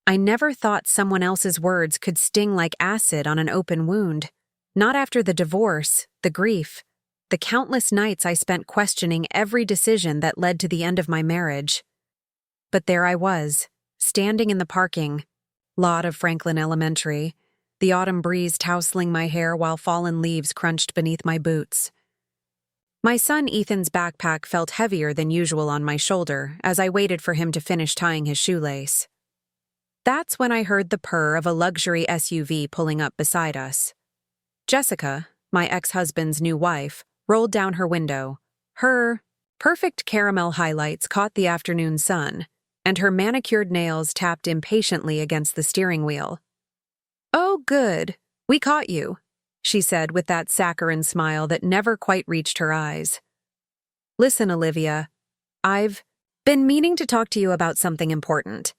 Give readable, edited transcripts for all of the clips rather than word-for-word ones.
I never thought someone else's words could sting like acid on an open wound. Not after the divorce, the grief, the countless nights I spent questioning every decision that led to the end of my marriage. But there I was, standing in the parking lot of Franklin Elementary, the autumn breeze tousling my hair while fallen leaves crunched beneath my boots. My son Ethan's backpack felt heavier than usual on my shoulder as I waited for him to finish tying his shoelace. That's when I heard the purr of a luxury SUV pulling up beside us. Jessica, my ex-husband's new wife, rolled down her window. Her perfect caramel highlights caught the afternoon sun, and her manicured nails tapped impatiently against the steering wheel. "Oh, good. We caught you," she said with that saccharine smile that never quite reached her eyes. "Listen, Olivia, I've been meaning to talk to you about something important.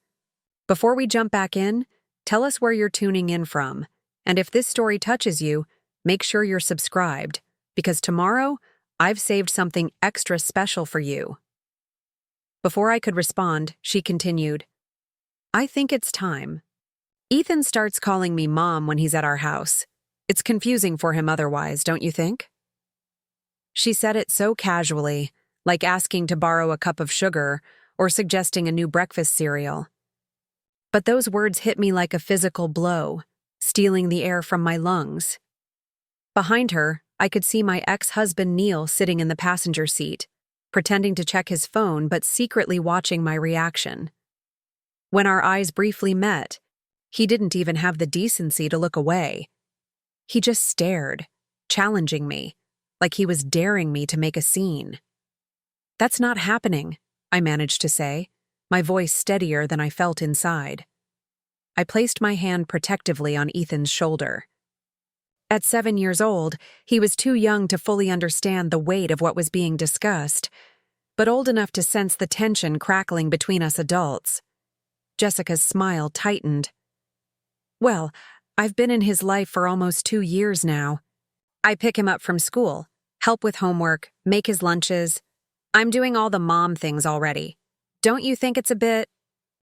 Before we jump back in, tell us where you're tuning in from, and if this story touches you, make sure you're subscribed, because tomorrow I've saved something extra special for you." Before I could respond, she continued, "I think it's time. Ethan starts calling me Mom when he's at our house. It's confusing for him otherwise, don't you think?" She said it so casually, like asking to borrow a cup of sugar or suggesting a new breakfast cereal. But those words hit me like a physical blow, stealing the air from my lungs. Behind her, I could see my ex-husband Neil sitting in the passenger seat, pretending to check his phone but secretly watching my reaction. When our eyes briefly met, he didn't even have the decency to look away. He just stared, challenging me, like he was daring me to make a scene. "That's not happening," I managed to say, my voice steadier than I felt inside. I placed my hand protectively on Ethan's shoulder. At 7 years old, he was too young to fully understand the weight of what was being discussed, but old enough to sense the tension crackling between us adults. Jessica's smile tightened. "Well, I've been in his life for almost 2 years now. I pick him up from school, help with homework, make his lunches. I'm doing all the mom things already. Don't you think it's a bit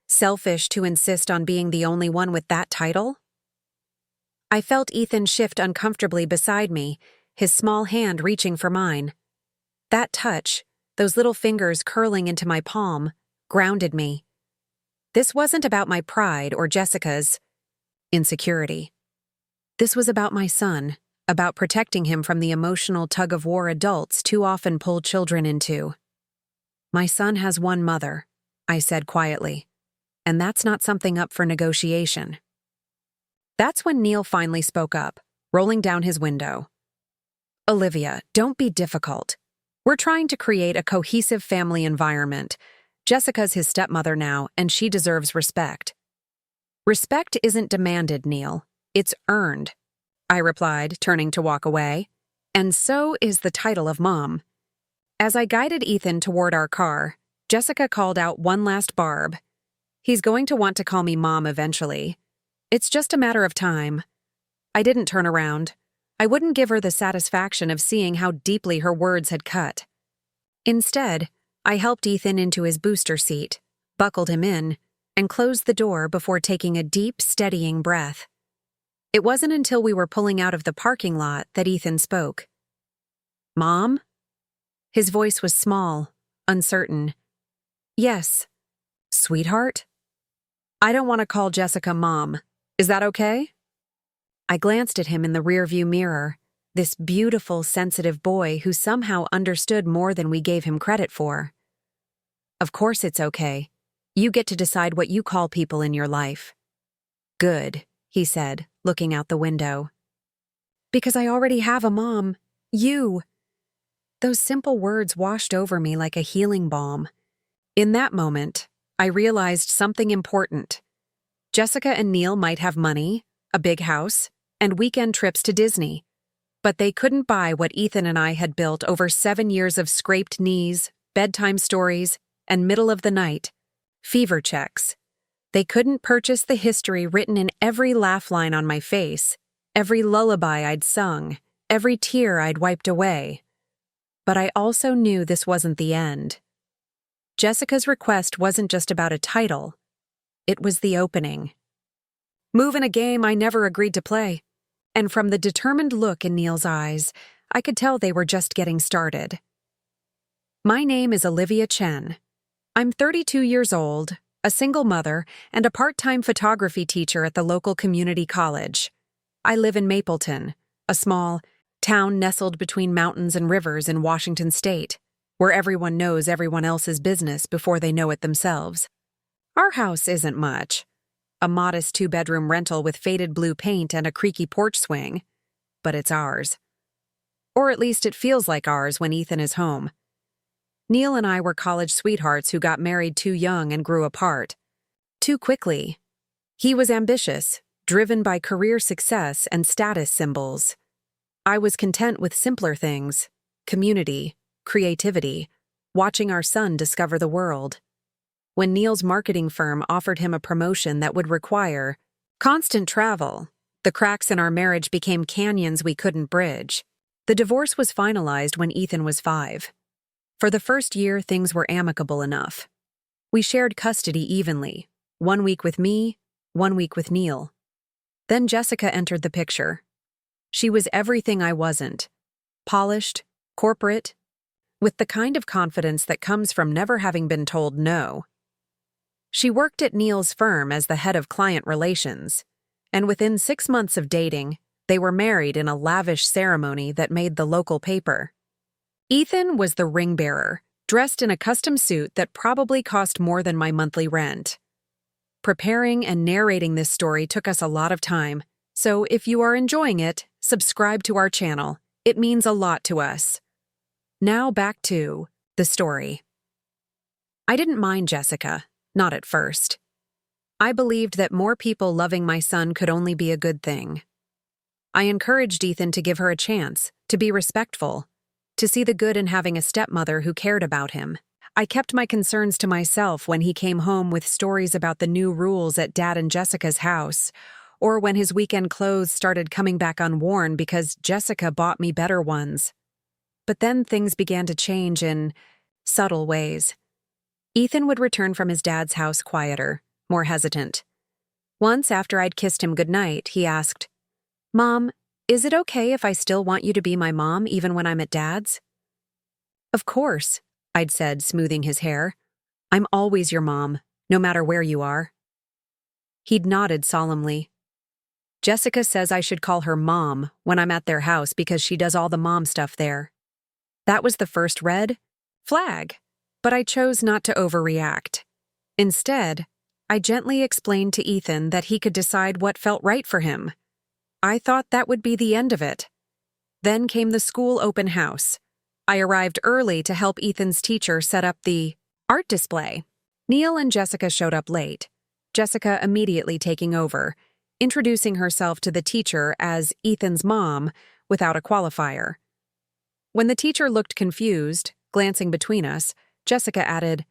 selfish to insist on being the only one with that title?" I felt Ethan shift uncomfortably beside me, his small hand reaching for mine. That touch, those little fingers curling into my palm, grounded me. This wasn't about my pride or Jessica's insecurity. This was about my son, about protecting him from the emotional tug-of-war adults too often pull children into. "My son has one mother," I said quietly, "and that's not something up for negotiation." That's when Neil finally spoke up, rolling down his window. "Olivia, don't be difficult. We're trying to create a cohesive family environment. Jessica's his stepmother now, and she deserves respect." "Respect isn't demanded, Neil. It's earned," I replied, turning to walk away. "And so is the title of mom." As I guided Ethan toward our car, Jessica called out one last barb. "He's going to want to call me Mom eventually. It's just a matter of time." I didn't turn around. I wouldn't give her the satisfaction of seeing how deeply her words had cut. Instead, I helped Ethan into his booster seat, buckled him in, and closed the door before taking a deep, steadying breath. It wasn't until we were pulling out of the parking lot that Ethan spoke. "Mom?" His voice was small, uncertain. "Yes." "Sweetheart?" "I don't want to call Jessica Mom. Is that okay?" I glanced at him in the rearview mirror, this beautiful, sensitive boy who somehow understood more than we gave him credit for. "Of course it's okay. You get to decide what you call people in your life." "Good," he said, looking out the window. "Because I already have a mom. You." Those simple words washed over me like a healing balm. In that moment, I realized something important. Jessica and Neil might have money, a big house, and weekend trips to Disney, but they couldn't buy what Ethan and I had built over 7 years of scraped knees, bedtime stories, and middle-of-the-night fever checks. They couldn't purchase the history written in every laugh line on my face, every lullaby I'd sung, every tear I'd wiped away. But I also knew this wasn't the end. Jessica's request wasn't just about a title. It was the opening. Move in a game I never agreed to play. And from the determined look in Neil's eyes, I could tell they were just getting started. My name is Olivia Chen. I'm 32 years old, a single mother, and a part-time photography teacher at the local community college. I live in Mapleton, a small town nestled between mountains and rivers in Washington state, where everyone knows everyone else's business before they know it themselves. Our house isn't much. A modest 2-bedroom rental with faded blue paint and a creaky porch swing. But it's ours. Or at least it feels like ours when Ethan is home. Neil and I were college sweethearts who got married too young and grew apart. Too quickly. He was ambitious, driven by career success and status symbols. I was content with simpler things: community, creativity, watching our son discover the world. When Neil's marketing firm offered him a promotion that would require constant travel, the cracks in our marriage became canyons we couldn't bridge. The divorce was finalized when Ethan was 5. For the first year, things were amicable enough. We shared custody evenly, 1 week with me, 1 week with Neil. Then Jessica entered the picture. She was everything I wasn't: polished, corporate, with the kind of confidence that comes from never having been told no. She worked at Neil's firm as the head of client relations, and within 6 months of dating, they were married in a lavish ceremony that made the local paper. Ethan was the ring bearer, dressed in a custom suit that probably cost more than my monthly rent. Preparing and narrating this story took us a lot of time, so if you are enjoying it, subscribe to our channel. It means a lot to us. Now back to the story. I didn't mind Jessica. Not at first. I believed that more people loving my son could only be a good thing. I encouraged Ethan to give her a chance, to be respectful, to see the good in having a stepmother who cared about him. I kept my concerns to myself when he came home with stories about the new rules at Dad and Jessica's house, or when his weekend clothes started coming back unworn because Jessica bought me better ones. But then things began to change in subtle ways. Ethan would return from his dad's house quieter, more hesitant. Once, after I'd kissed him goodnight, he asked, "Mom, is it okay if I still want you to be my mom even when I'm at Dad's?" "Of course," I'd said, smoothing his hair. "I'm always your mom, no matter where you are." He'd nodded solemnly. "Jessica says I should call her Mom when I'm at their house because she does all the mom stuff there." That was the first red flag. But I chose not to overreact. Instead, I gently explained to Ethan that he could decide what felt right for him. I thought that would be the end of it. Then came the school open house. I arrived early to help Ethan's teacher set up the art display. Neil and Jessica showed up late, Jessica immediately taking over, introducing herself to the teacher as Ethan's mom without a qualifier. When the teacher looked confused, glancing between us, Jessica added,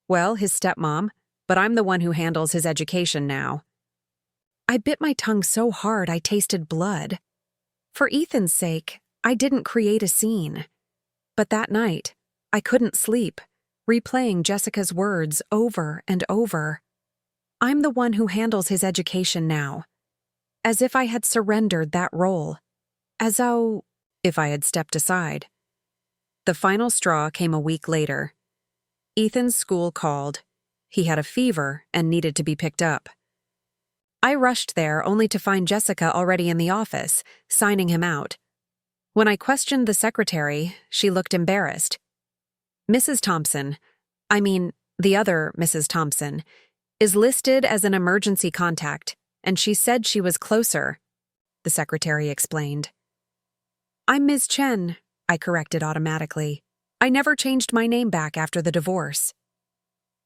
"Well, his stepmom, but I'm the one who handles his education now." I bit my tongue so hard I tasted blood. For Ethan's sake, I didn't create a scene. But that night, I couldn't sleep, replaying Jessica's words over and over. I'm the one who handles his education now. As if I had surrendered that role. As though if I had stepped aside. The final straw came a week later. Ethan's school called. He had a fever and needed to be picked up. I rushed there only to find Jessica already in the office, signing him out. When I questioned the secretary, she looked embarrassed. "Mrs. Thompson, the other Mrs. Thompson, is listed as an emergency contact, and she said she was closer," the secretary explained. "I'm Ms. Chen," I corrected automatically. I never changed my name back after the divorce.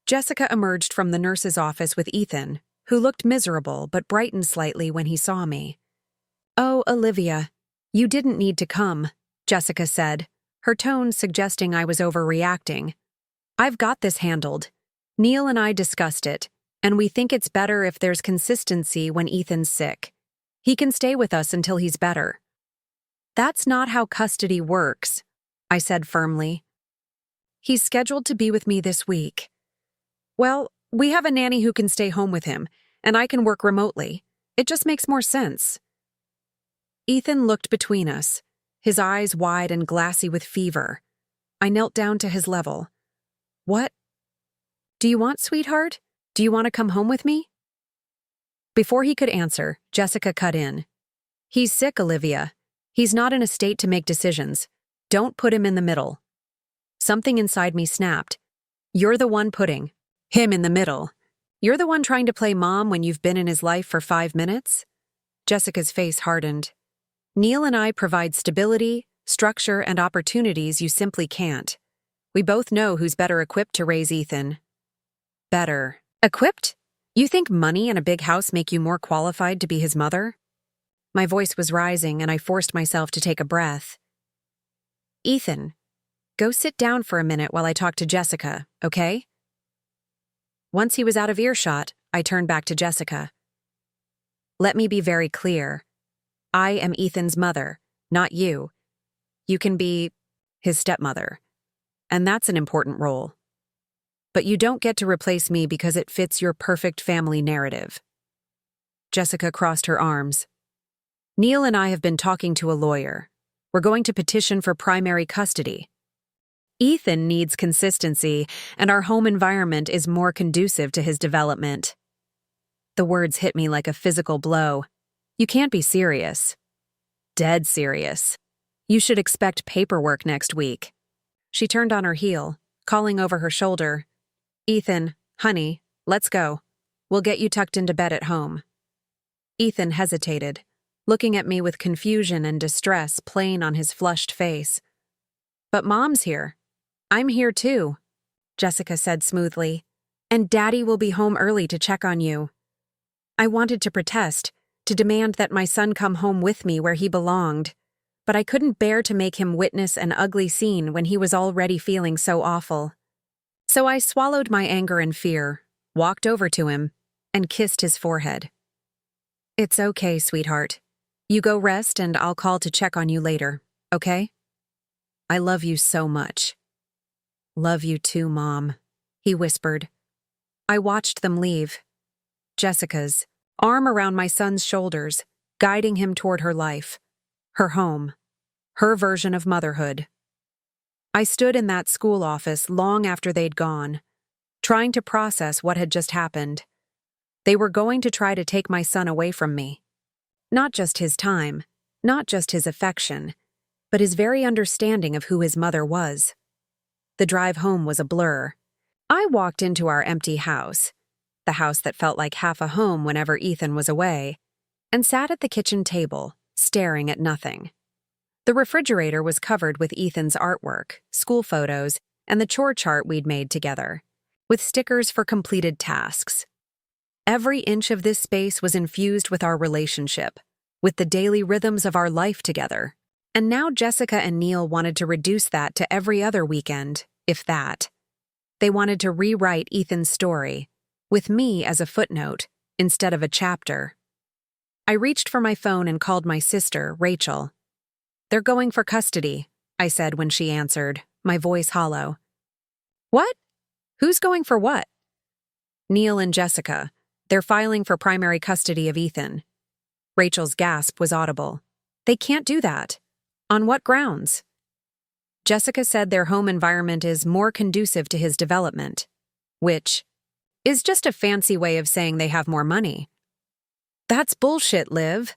Jessica emerged from the nurse's office with Ethan, who looked miserable but brightened slightly when he saw me. "Oh, Olivia, you didn't need to come," Jessica said, her tone suggesting I was overreacting. "I've got this handled. Neil and I discussed it, and we think it's better if there's consistency when Ethan's sick. He can stay with us until he's better." "That's not how custody works," I said firmly. "He's scheduled to be with me this week." "Well, We have a nanny who can stay home with him, and I can work remotely. It just makes more sense. Ethan looked between us, his eyes wide and glassy with fever. I knelt down to his level. What? Do you want, sweetheart? Do you want to come home with me? Before he could answer, Jessica cut in. He's sick, Olivia. He's not in a state to make decisions. Don't put him in the middle. Something inside me snapped. You're the one putting him in the middle. You're the one trying to play mom when you've been in his life for 5 minutes? Jessica's face hardened. Neil and I provide stability, structure, and opportunities you simply can't. We both know who's better equipped to raise Ethan. Better equipped? You think money and a big house make you more qualified to be his mother? My voice was rising, and I forced myself to take a breath. Ethan, go sit down for a minute while I talk to Jessica, okay? Once he was out of earshot, I turned back to Jessica. Let me be very clear. I am Ethan's mother, not you. You can be his stepmother, and that's an important role. But you don't get to replace me because it fits your perfect family narrative. Jessica crossed her arms. Neil and I have been talking to a lawyer. We're going to petition for primary custody. Ethan needs consistency, and our home environment is more conducive to his development. The words hit me like a physical blow. You can't be serious. Dead serious. You should expect paperwork next week. She turned on her heel, calling over her shoulder. Ethan, honey, let's go. We'll get you tucked into bed at home. Ethan hesitated, looking at me with confusion and distress plain on his flushed face. But Mom's here. I'm here too, Jessica said smoothly, and Daddy will be home early to check on you. I wanted to protest, to demand that my son come home with me where he belonged, but I couldn't bear to make him witness an ugly scene when he was already feeling so awful. So I swallowed my anger and fear, walked over to him, and kissed his forehead. It's okay, sweetheart. You go rest and I'll call to check on you later, okay? I love you so much. Love you too, Mom, he whispered. I watched them leave. Jessica's arm around my son's shoulders, guiding him toward her life, her home, her version of motherhood. I stood in that school office long after they'd gone, trying to process what had just happened. They were going to try to take my son away from me. Not just his time, not just his affection, but his very understanding of who his mother was. The drive home was a blur. I walked into our empty house, the house that felt like half a home whenever Ethan was away, and sat at the kitchen table, staring at nothing. The refrigerator was covered with Ethan's artwork, school photos, and the chore chart we'd made together, with stickers for completed tasks. Every inch of this space was infused with our relationship, with the daily rhythms of our life together. And now Jessica and Neil wanted to reduce that to every other weekend, if that. They wanted to rewrite Ethan's story, with me as a footnote instead of a chapter. I reached for my phone and called my sister, Rachel. They're going for custody, I said when she answered, my voice hollow. What? Who's going for what? Neil and Jessica. They're filing for primary custody of Ethan. Rachel's gasp was audible. They can't do that. On what grounds? Jessica said their home environment is more conducive to his development, which is just a fancy way of saying they have more money. That's bullshit, Liv.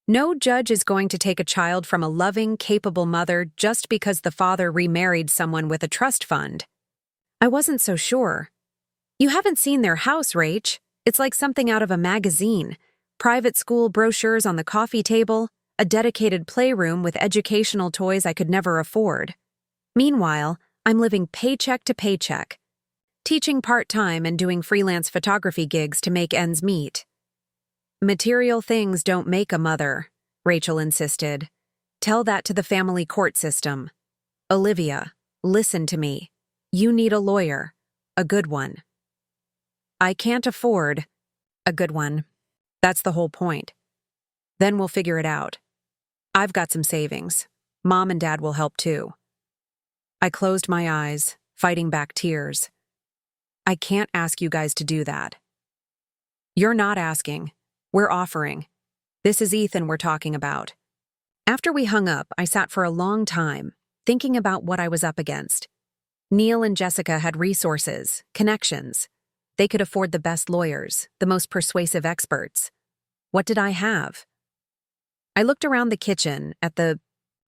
No judge is going to take a child from a loving, capable mother just because the father remarried someone with a trust fund. I wasn't so sure. You haven't seen their house, Rach. It's like something out of a magazine. Private school brochures on the coffee table, a dedicated playroom with educational toys I could never afford. Meanwhile, I'm living paycheck to paycheck, teaching part-time and doing freelance photography gigs to make ends meet. Material things don't make a mother, Rachel insisted. Tell that to the family court system. Olivia, listen to me. You need a lawyer. A good one. I can't afford a good one. That's the whole point. Then we'll figure it out. I've got some savings. Mom and Dad will help too. I closed my eyes, fighting back tears. I can't ask you guys to do that. You're not asking. We're offering. This is Ethan we're talking about. After we hung up, I sat for a long time, thinking about what I was up against. Neil and Jessica had resources, connections. They could afford the best lawyers, the most persuasive experts. What did I have? I looked around the kitchen, at the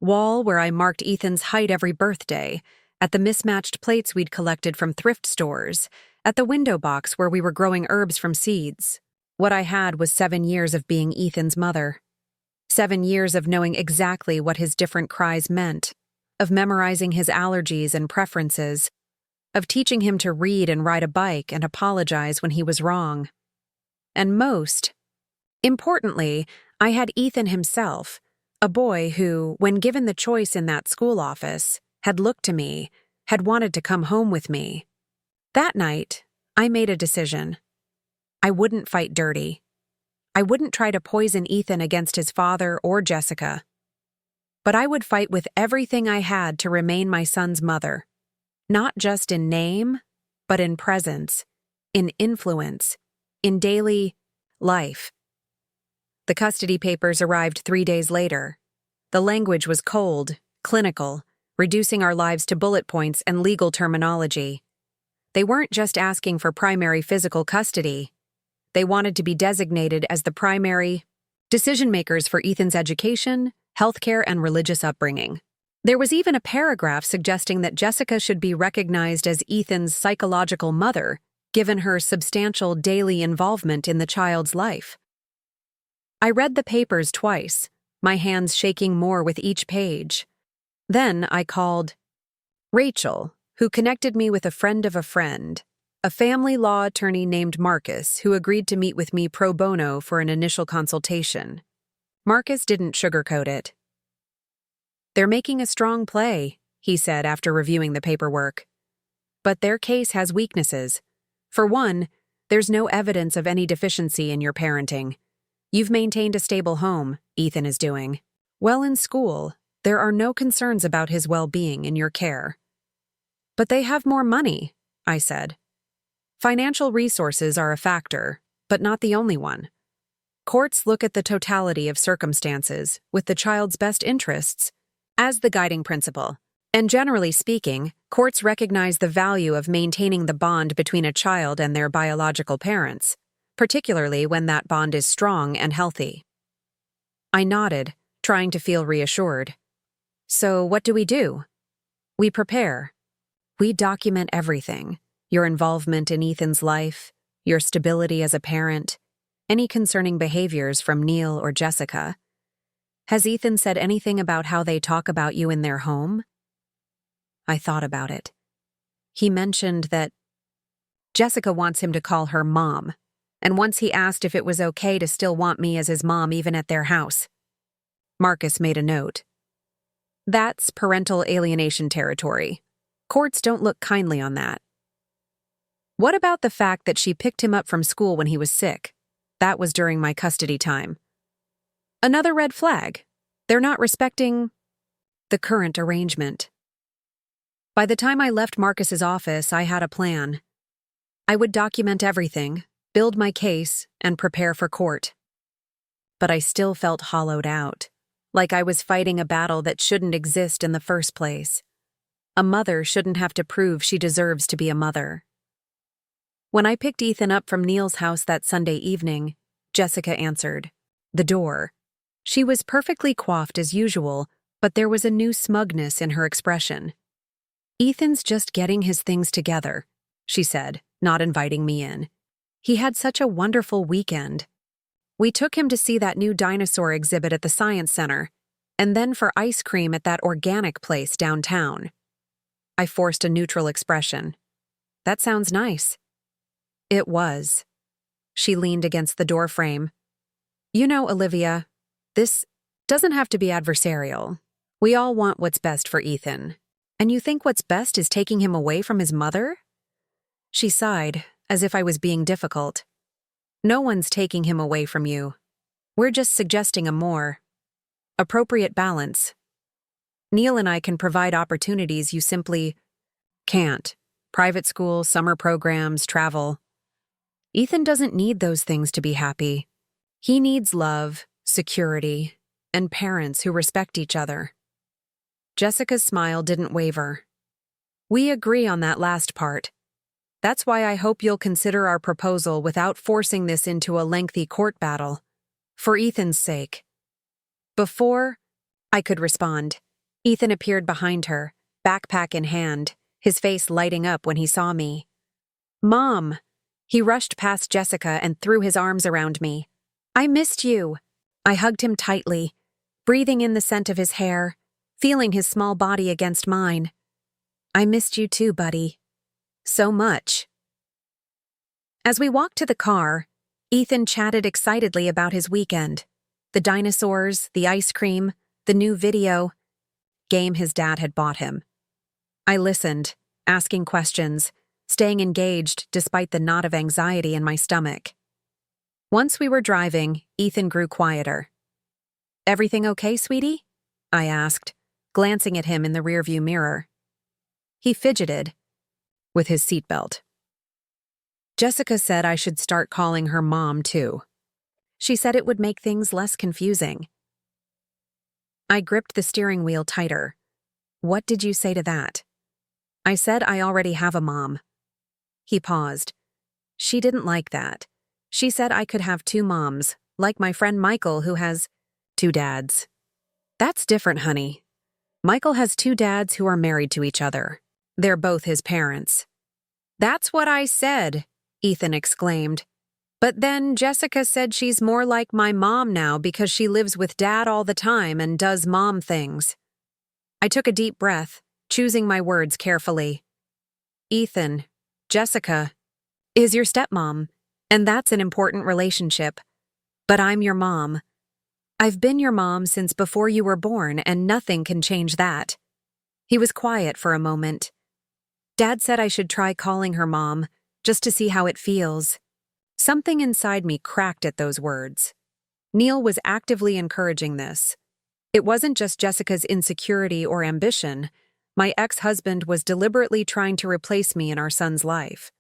wall where I marked Ethan's height every birthday, at the mismatched plates we'd collected from thrift stores, at the window box where we were growing herbs from seeds. What I had was 7 years of being Ethan's mother. 7 years of knowing exactly what his different cries meant, of memorizing his allergies and preferences, of teaching him to read and ride a bike and apologize when he was wrong. And most importantly, I had Ethan himself, a boy who, when given the choice in that school office, had looked to me, had wanted to come home with me. That night, I made a decision. I wouldn't fight dirty. I wouldn't try to poison Ethan against his father or Jessica. But I would fight with everything I had to remain my son's mother, not just in name, but in presence, in influence, in daily life. The custody papers arrived 3 days later. The language was cold, clinical, reducing our lives to bullet points and legal terminology. They weren't just asking for primary physical custody. They wanted to be designated as the primary decision-makers for Ethan's education, healthcare, and religious upbringing. There was even a paragraph suggesting that Jessica should be recognized as Ethan's psychological mother, given her substantial daily involvement in the child's life. I read the papers twice, my hands shaking more with each page. Then I called Rachel, who connected me with a friend of a friend, a family law attorney named Marcus, who agreed to meet with me pro bono for an initial consultation. Marcus didn't sugarcoat it. "They're making a strong play," he said after reviewing the paperwork. "But their case has weaknesses. For one, there's no evidence of any deficiency in your parenting. You've maintained a stable home, Ethan is doing. Well in school, there are no concerns about his well-being in your care." "But they have more money," I said. "Financial resources are a factor, but not the only one. Courts look at the totality of circumstances, with the child's best interests as the guiding principle. And generally speaking, courts recognize the value of maintaining the bond between a child and their biological parents, particularly when that bond is strong and healthy." I nodded, trying to feel reassured. "So what do? We prepare. We document everything. Your involvement in Ethan's life, your stability as a parent, any concerning behaviors from Neil or Jessica. Has Ethan said anything about how they talk about you in their home?" I thought about it. He mentioned that Jessica wants him to call her mom, and once he asked if it was okay to still want me as his mom even at their house. Marcus made a note. "That's parental alienation territory. Courts don't look kindly on that." "What about the fact that she picked him up from school when he was sick? That was during my custody time." "Another red flag. They're not respecting the current arrangement." By the time I left Marcus's office, I had a plan. I would document everything, build my case, and prepare for court. But I still felt hollowed out, like I was fighting a battle that shouldn't exist in the first place. A mother shouldn't have to prove she deserves to be a mother. When I picked Ethan up from Neil's house that Sunday evening, Jessica answered the door. She was perfectly coiffed as usual, but there was a new smugness in her expression. "Ethan's just getting his things together," she said, not inviting me in. "He had such a wonderful weekend. We took him to see that new dinosaur exhibit at the Science Center, and then for ice cream at that organic place downtown." I forced a neutral expression. "That sounds nice." It was. She leaned against the doorframe. "You know, Olivia, this doesn't have to be adversarial. We all want what's best for Ethan. And you think what's best is taking him away from his mother?" She sighed, as if I was being difficult. "No one's taking him away from you. We're just suggesting a more appropriate balance. Neil and I can provide opportunities you simply can't. Private school, summer programs, travel. Ethan doesn't need those things to be happy. He needs love, security, and parents who respect each other. Jessica's smile didn't waver. We agree on that last part. That's why I hope you'll consider our proposal without forcing this into a lengthy court battle. For Ethan's sake. Before I could respond, Ethan appeared behind her, backpack in hand, his face lighting up when he saw me. Mom! He rushed past Jessica and threw his arms around me. I missed you. I hugged him tightly, breathing in the scent of his hair, feeling his small body against mine. I missed you too, buddy. So much. As we walked to the car, Ethan chatted excitedly about his weekend. The dinosaurs, the ice cream, the new video game his dad had bought him. I listened, asking questions, staying engaged despite the knot of anxiety in my stomach. Once we were driving, Ethan grew quieter. Everything okay, sweetie? I asked, glancing at him in the rearview mirror. He fidgeted with his seatbelt. Jessica said I should start calling her mom, too. She said it would make things less confusing. I gripped the steering wheel tighter. What did you say to that? I said I already have a mom. He paused. She didn't like that. She said I could have two moms, like my friend Michael who has two dads. That's different, honey. Michael has two dads who are married to each other. They're both his parents. That's what I said, Ethan exclaimed. But then Jessica said she's more like my mom now because she lives with dad all the time and does mom things. I took a deep breath, choosing my words carefully. Ethan, Jessica is your stepmom, and that's an important relationship. But I'm your mom. I've been your mom since before you were born, and nothing can change that. He was quiet for a moment. Dad said I should try calling her mom, just to see how it feels. Something inside me cracked at those words. Neil was actively encouraging this. It wasn't just Jessica's insecurity or ambition. My ex-husband was deliberately trying to replace me in our son's life.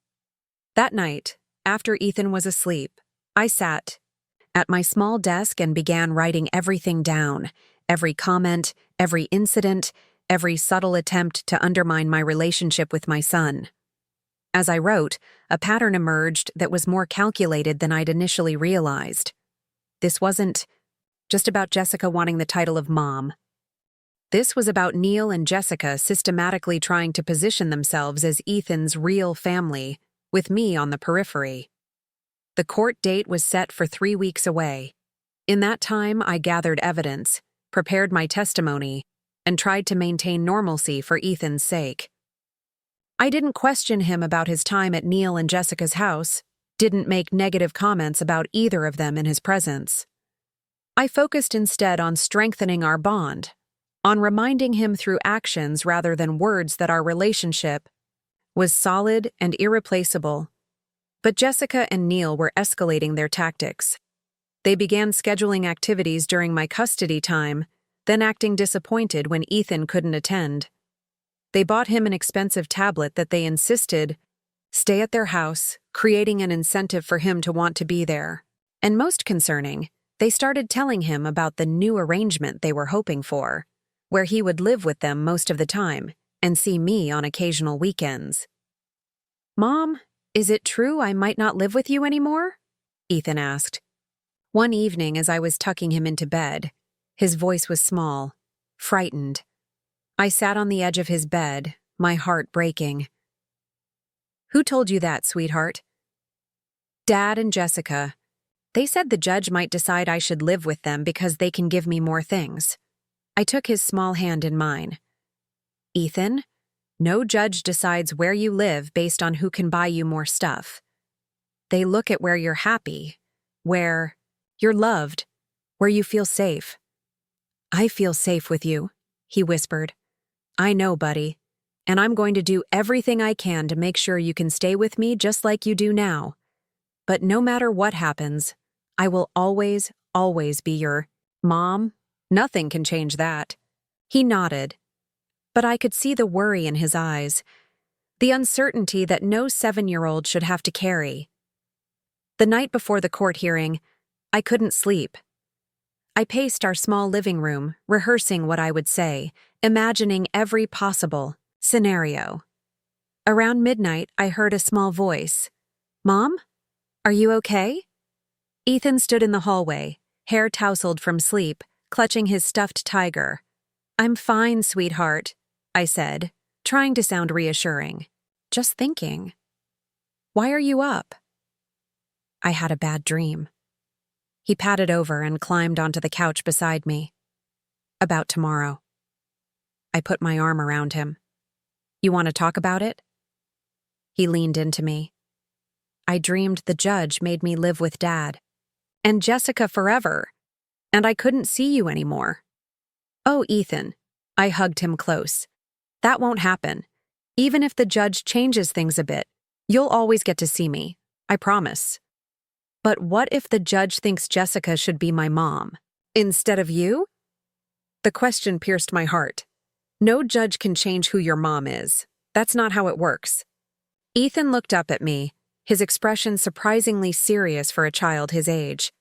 That night, after Ethan was asleep, I sat at my small desk and began writing everything down, every comment, every incident, every subtle attempt to undermine my relationship with my son. As I wrote, a pattern emerged that was more calculated than I'd initially realized. This wasn't just about Jessica wanting the title of mom. This was about Neil and Jessica systematically trying to position themselves as Ethan's real family, with me on the periphery. The court date was set for 3 weeks away. In that time, I gathered evidence, prepared my testimony, and tried to maintain normalcy for Ethan's sake. I didn't question him about his time at Neil and Jessica's house, didn't make negative comments about either of them in his presence. I focused instead on strengthening our bond, on reminding him through actions rather than words that our relationship was solid and irreplaceable. But Jessica and Neil were escalating their tactics. They began scheduling activities during my custody time, then acting disappointed when Ethan couldn't attend. They bought him an expensive tablet that they insisted stay at their house, creating an incentive for him to want to be there. And most concerning, they started telling him about the new arrangement they were hoping for, where he would live with them most of the time and see me on occasional weekends. Mom, is it true I might not live with you anymore? Ethan asked. One evening as I was tucking him into bed, his voice was small, frightened. I sat on the edge of his bed, my heart breaking. Who told you that, sweetheart? Dad and Jessica. They said the judge might decide I should live with them because they can give me more things. I took his small hand in mine. Ethan, no judge decides where you live based on who can buy you more stuff. They look at where you're happy, where you're loved, where you feel safe. I feel safe with you, he whispered. I know, buddy, and I'm going to do everything I can to make sure you can stay with me just like you do now. But no matter what happens, I will always, always be your mom. Nothing can change that. He nodded, but I could see the worry in his eyes. The uncertainty that no 7-year-old should have to carry. The night before the court hearing, I couldn't sleep. I paced our small living room, rehearsing what I would say, imagining every possible scenario. Around midnight, I heard a small voice. "Mom? Are you okay?" Ethan stood in the hallway, hair tousled from sleep, clutching his stuffed tiger. "I'm fine, sweetheart," I said, trying to sound reassuring. "Just thinking." "Why are you up?" "I had a bad dream." He patted over and climbed onto the couch beside me. "About tomorrow." I put my arm around him. "You want to talk about it?" He leaned into me. "I dreamed the judge made me live with Dad. And Jessica forever. And I couldn't see you anymore." "Oh, Ethan." I hugged him close. "That won't happen. Even if the judge changes things a bit, you'll always get to see me. I promise." "But what if the judge thinks Jessica should be my mom, instead of you?" The question pierced my heart. No judge can change who your mom is. That's not how it works. Ethan looked up at me, his expression surprisingly serious for a child his age.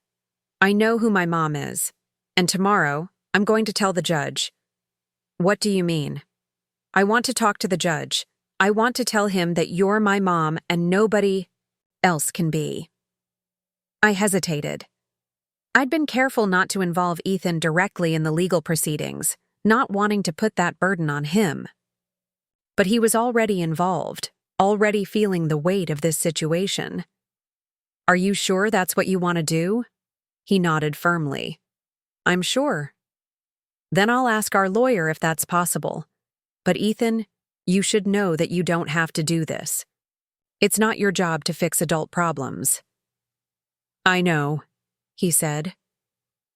"I know who my mom is, and tomorrow I'm going to tell the judge." "What do you mean?" "I want to talk to the judge. I want to tell him that you're my mom and nobody else can be." I hesitated. I'd been careful not to involve Ethan directly in the legal proceedings, not wanting to put that burden on him. But he was already involved, already feeling the weight of this situation. "Are you sure that's what you want to do?" He nodded firmly. "I'm sure." "Then I'll ask our lawyer if that's possible. But Ethan, you should know that you don't have to do this. It's not your job to fix adult problems." "I know," he said.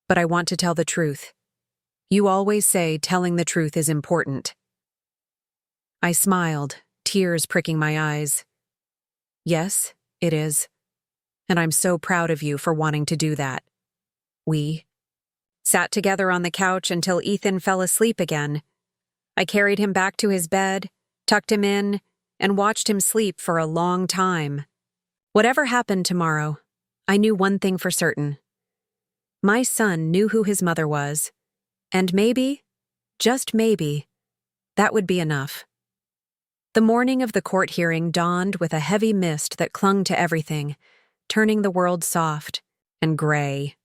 "But I want to tell the truth. You always say telling the truth is important." I smiled, tears pricking my eyes. "Yes, it is. And I'm so proud of you for wanting to do that." We sat together on the couch until Ethan fell asleep again. I carried him back to his bed, tucked him in, and watched him sleep for a long time. Whatever happened tomorrow, I knew one thing for certain. My son knew who his mother was, and maybe, just maybe, that would be enough. The morning of the court hearing dawned with a heavy mist that clung to everything, turning the world soft and gray.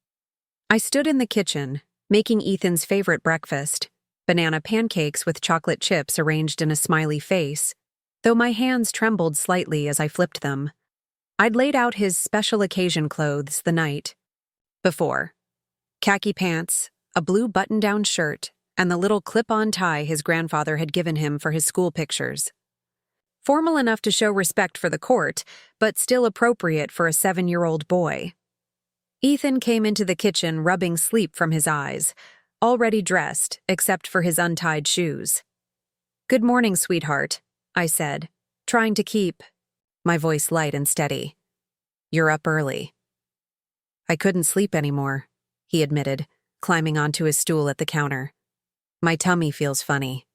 I stood in the kitchen, making Ethan's favorite breakfast, banana pancakes with chocolate chips arranged in a smiley face, though my hands trembled slightly as I flipped them. I'd laid out his special occasion clothes the night before. Khaki pants, a blue button-down shirt, and the little clip-on tie his grandfather had given him for his school pictures. Formal enough to show respect for the court, but still appropriate for a 7-year-old boy. Ethan came into the kitchen rubbing sleep from his eyes, already dressed except for his untied shoes. "Good morning, sweetheart," I said, trying to keep my voice light and steady. "You're up early." "I couldn't sleep anymore," he admitted, climbing onto his stool at the counter. "My tummy feels funny."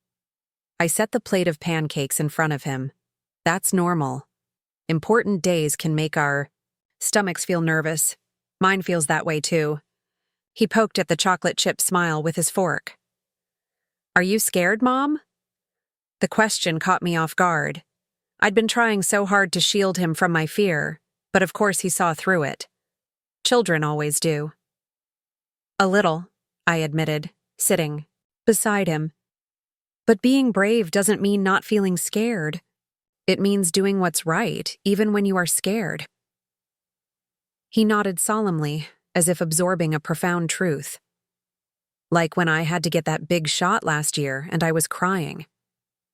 I set the plate of pancakes in front of him. That's normal. Important days can make our stomachs feel nervous. Mine feels that way too. He poked at the chocolate chip smile with his fork. "Are you scared, Mom?" The question caught me off guard. I'd been trying so hard to shield him from my fear, but of course he saw through it. Children always do. "A little," I admitted, sitting beside him. "But being brave doesn't mean not feeling scared. It means doing what's right, even when you are scared." He nodded solemnly, as if absorbing a profound truth. "Like when I had to get that big shot last year and I was crying.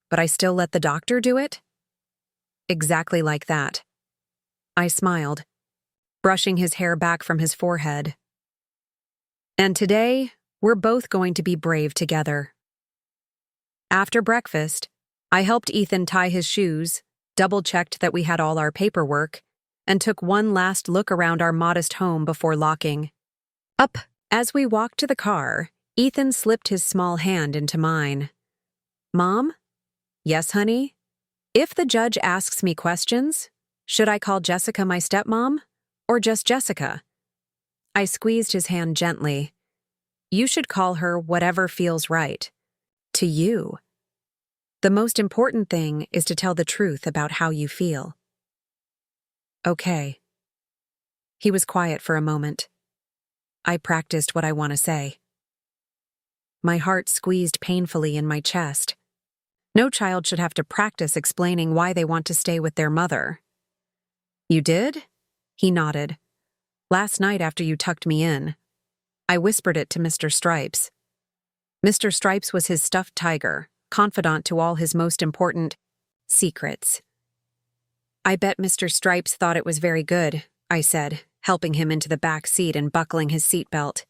But I still let the doctor do it?" "Exactly like that." I smiled, brushing his hair back from his forehead. "And today, we're both going to be brave together." After breakfast, I helped Ethan tie his shoes, double-checked that we had all our paperwork, and took one last look around our modest home before locking up. As we walked to the car, Ethan slipped his small hand into mine. "Mom?" "Yes, honey?" If the judge asks me questions, should I call Jessica my stepmom, or just Jessica? I squeezed his hand gently. You should call her whatever feels right. To you. The most important thing is to tell the truth about how you feel. Okay. He was quiet for a moment. I practiced what I want to say. My heart squeezed painfully in my chest. No child should have to practice explaining why they want to stay with their mother. You did? He nodded. Last night after you tucked me in. I whispered it to Mr. Stripes. Mr. Stripes was his stuffed tiger, confidant to all his most important secrets. I bet Mr. Stripes thought it was very good, I said, helping him into the back seat and buckling his seatbelt.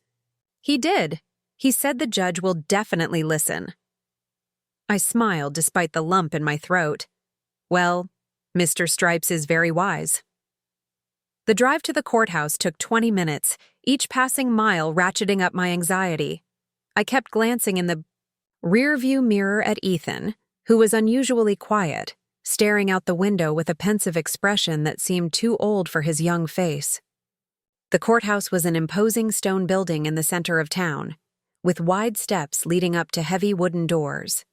He did. He said the judge will definitely listen. I smiled despite the lump in my throat. Well, Mr. Stripes is very wise. The drive to the courthouse took 20 minutes, each passing mile ratcheting up my anxiety. I kept glancing in the rearview mirror at Ethan, who was unusually quiet, staring out the window with a pensive expression that seemed too old for his young face. The courthouse was an imposing stone building in the center of town, with wide steps leading up to heavy wooden doors.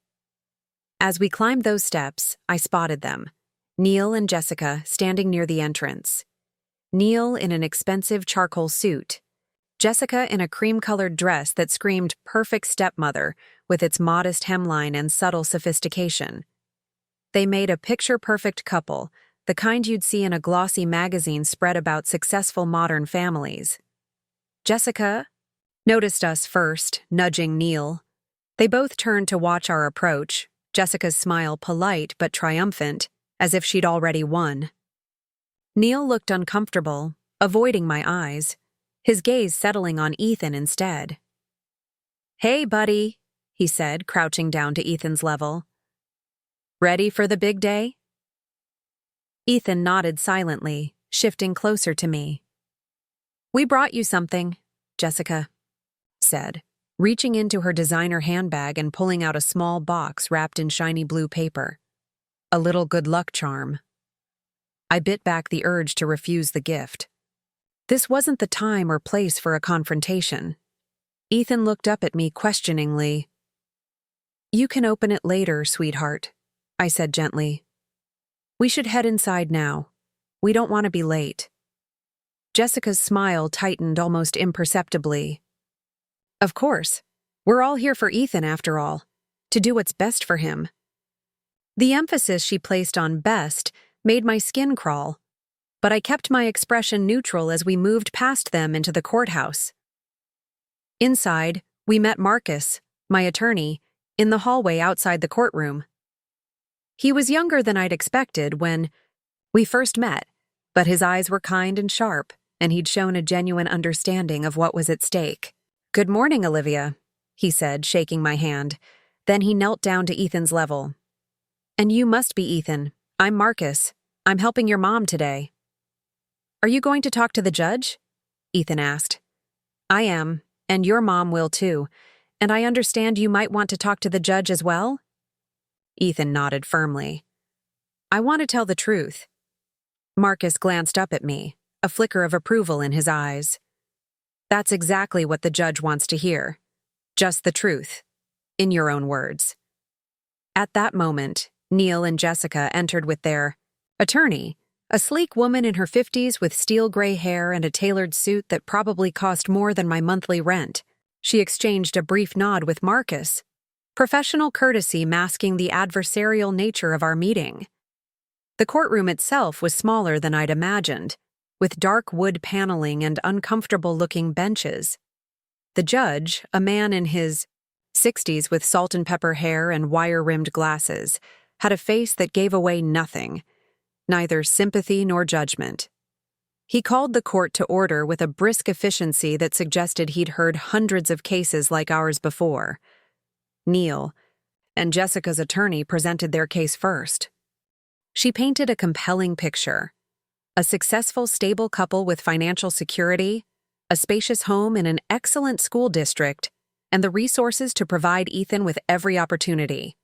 As we climbed those steps, I spotted them, Neil and Jessica standing near the entrance. Neil in an expensive charcoal suit, Jessica in a cream-colored dress that screamed perfect stepmother with its modest hemline and subtle sophistication. They made a picture-perfect couple, the kind you'd see in a glossy magazine spread about successful modern families. Jessica noticed us first, nudging Neil. They both turned to watch our approach, Jessica's smile polite but triumphant, as if she'd already won. Neil looked uncomfortable, avoiding my eyes, his gaze settling on Ethan instead. Hey, buddy, he said, crouching down to Ethan's level. Ready for the big day? Ethan nodded silently, shifting closer to me. We brought you something, Jessica said, reaching into her designer handbag and pulling out a small box wrapped in shiny blue paper. A little good luck charm. I bit back the urge to refuse the gift. This wasn't the time or place for a confrontation. Ethan looked up at me questioningly. You can open it later, sweetheart, I said gently. We should head inside now. We don't want to be late. Jessica's smile tightened almost imperceptibly. Of course. We're all here for Ethan after all, to do what's best for him. The emphasis she placed on best made my skin crawl, but I kept my expression neutral as we moved past them into the courthouse. Inside, we met Marcus, my attorney, in the hallway outside the courtroom. He was younger than I'd expected when we first met, but his eyes were kind and sharp, and he'd shown a genuine understanding of what was at stake. Good morning, Olivia, he said, shaking my hand. Then he knelt down to Ethan's level. And you must be Ethan. I'm Marcus. I'm helping your mom today. Are you going to talk to the judge? Ethan asked. I am, and your mom will too. And I understand you might want to talk to the judge as well? Ethan nodded firmly. I want to tell the truth. Marcus glanced up at me, a flicker of approval in his eyes. That's exactly what the judge wants to hear. Just the truth. In your own words. At that moment, Neil and Jessica entered with their attorney, a sleek woman in her 50s with steel gray hair and a tailored suit that probably cost more than my monthly rent. She exchanged a brief nod with Marcus, professional courtesy masking the adversarial nature of our meeting. The courtroom itself was smaller than I'd imagined, with dark wood paneling and uncomfortable-looking benches. The judge, a man in his 60s with salt and pepper hair and wire-rimmed glasses, had a face that gave away nothing, neither sympathy nor judgment. He called the court to order with a brisk efficiency that suggested he'd heard hundreds of cases like ours before. Neil and Jessica's attorney presented their case first. She painted a compelling picture. A successful, stable couple with financial security, a spacious home in an excellent school district, and the resources to provide Ethan with every opportunity.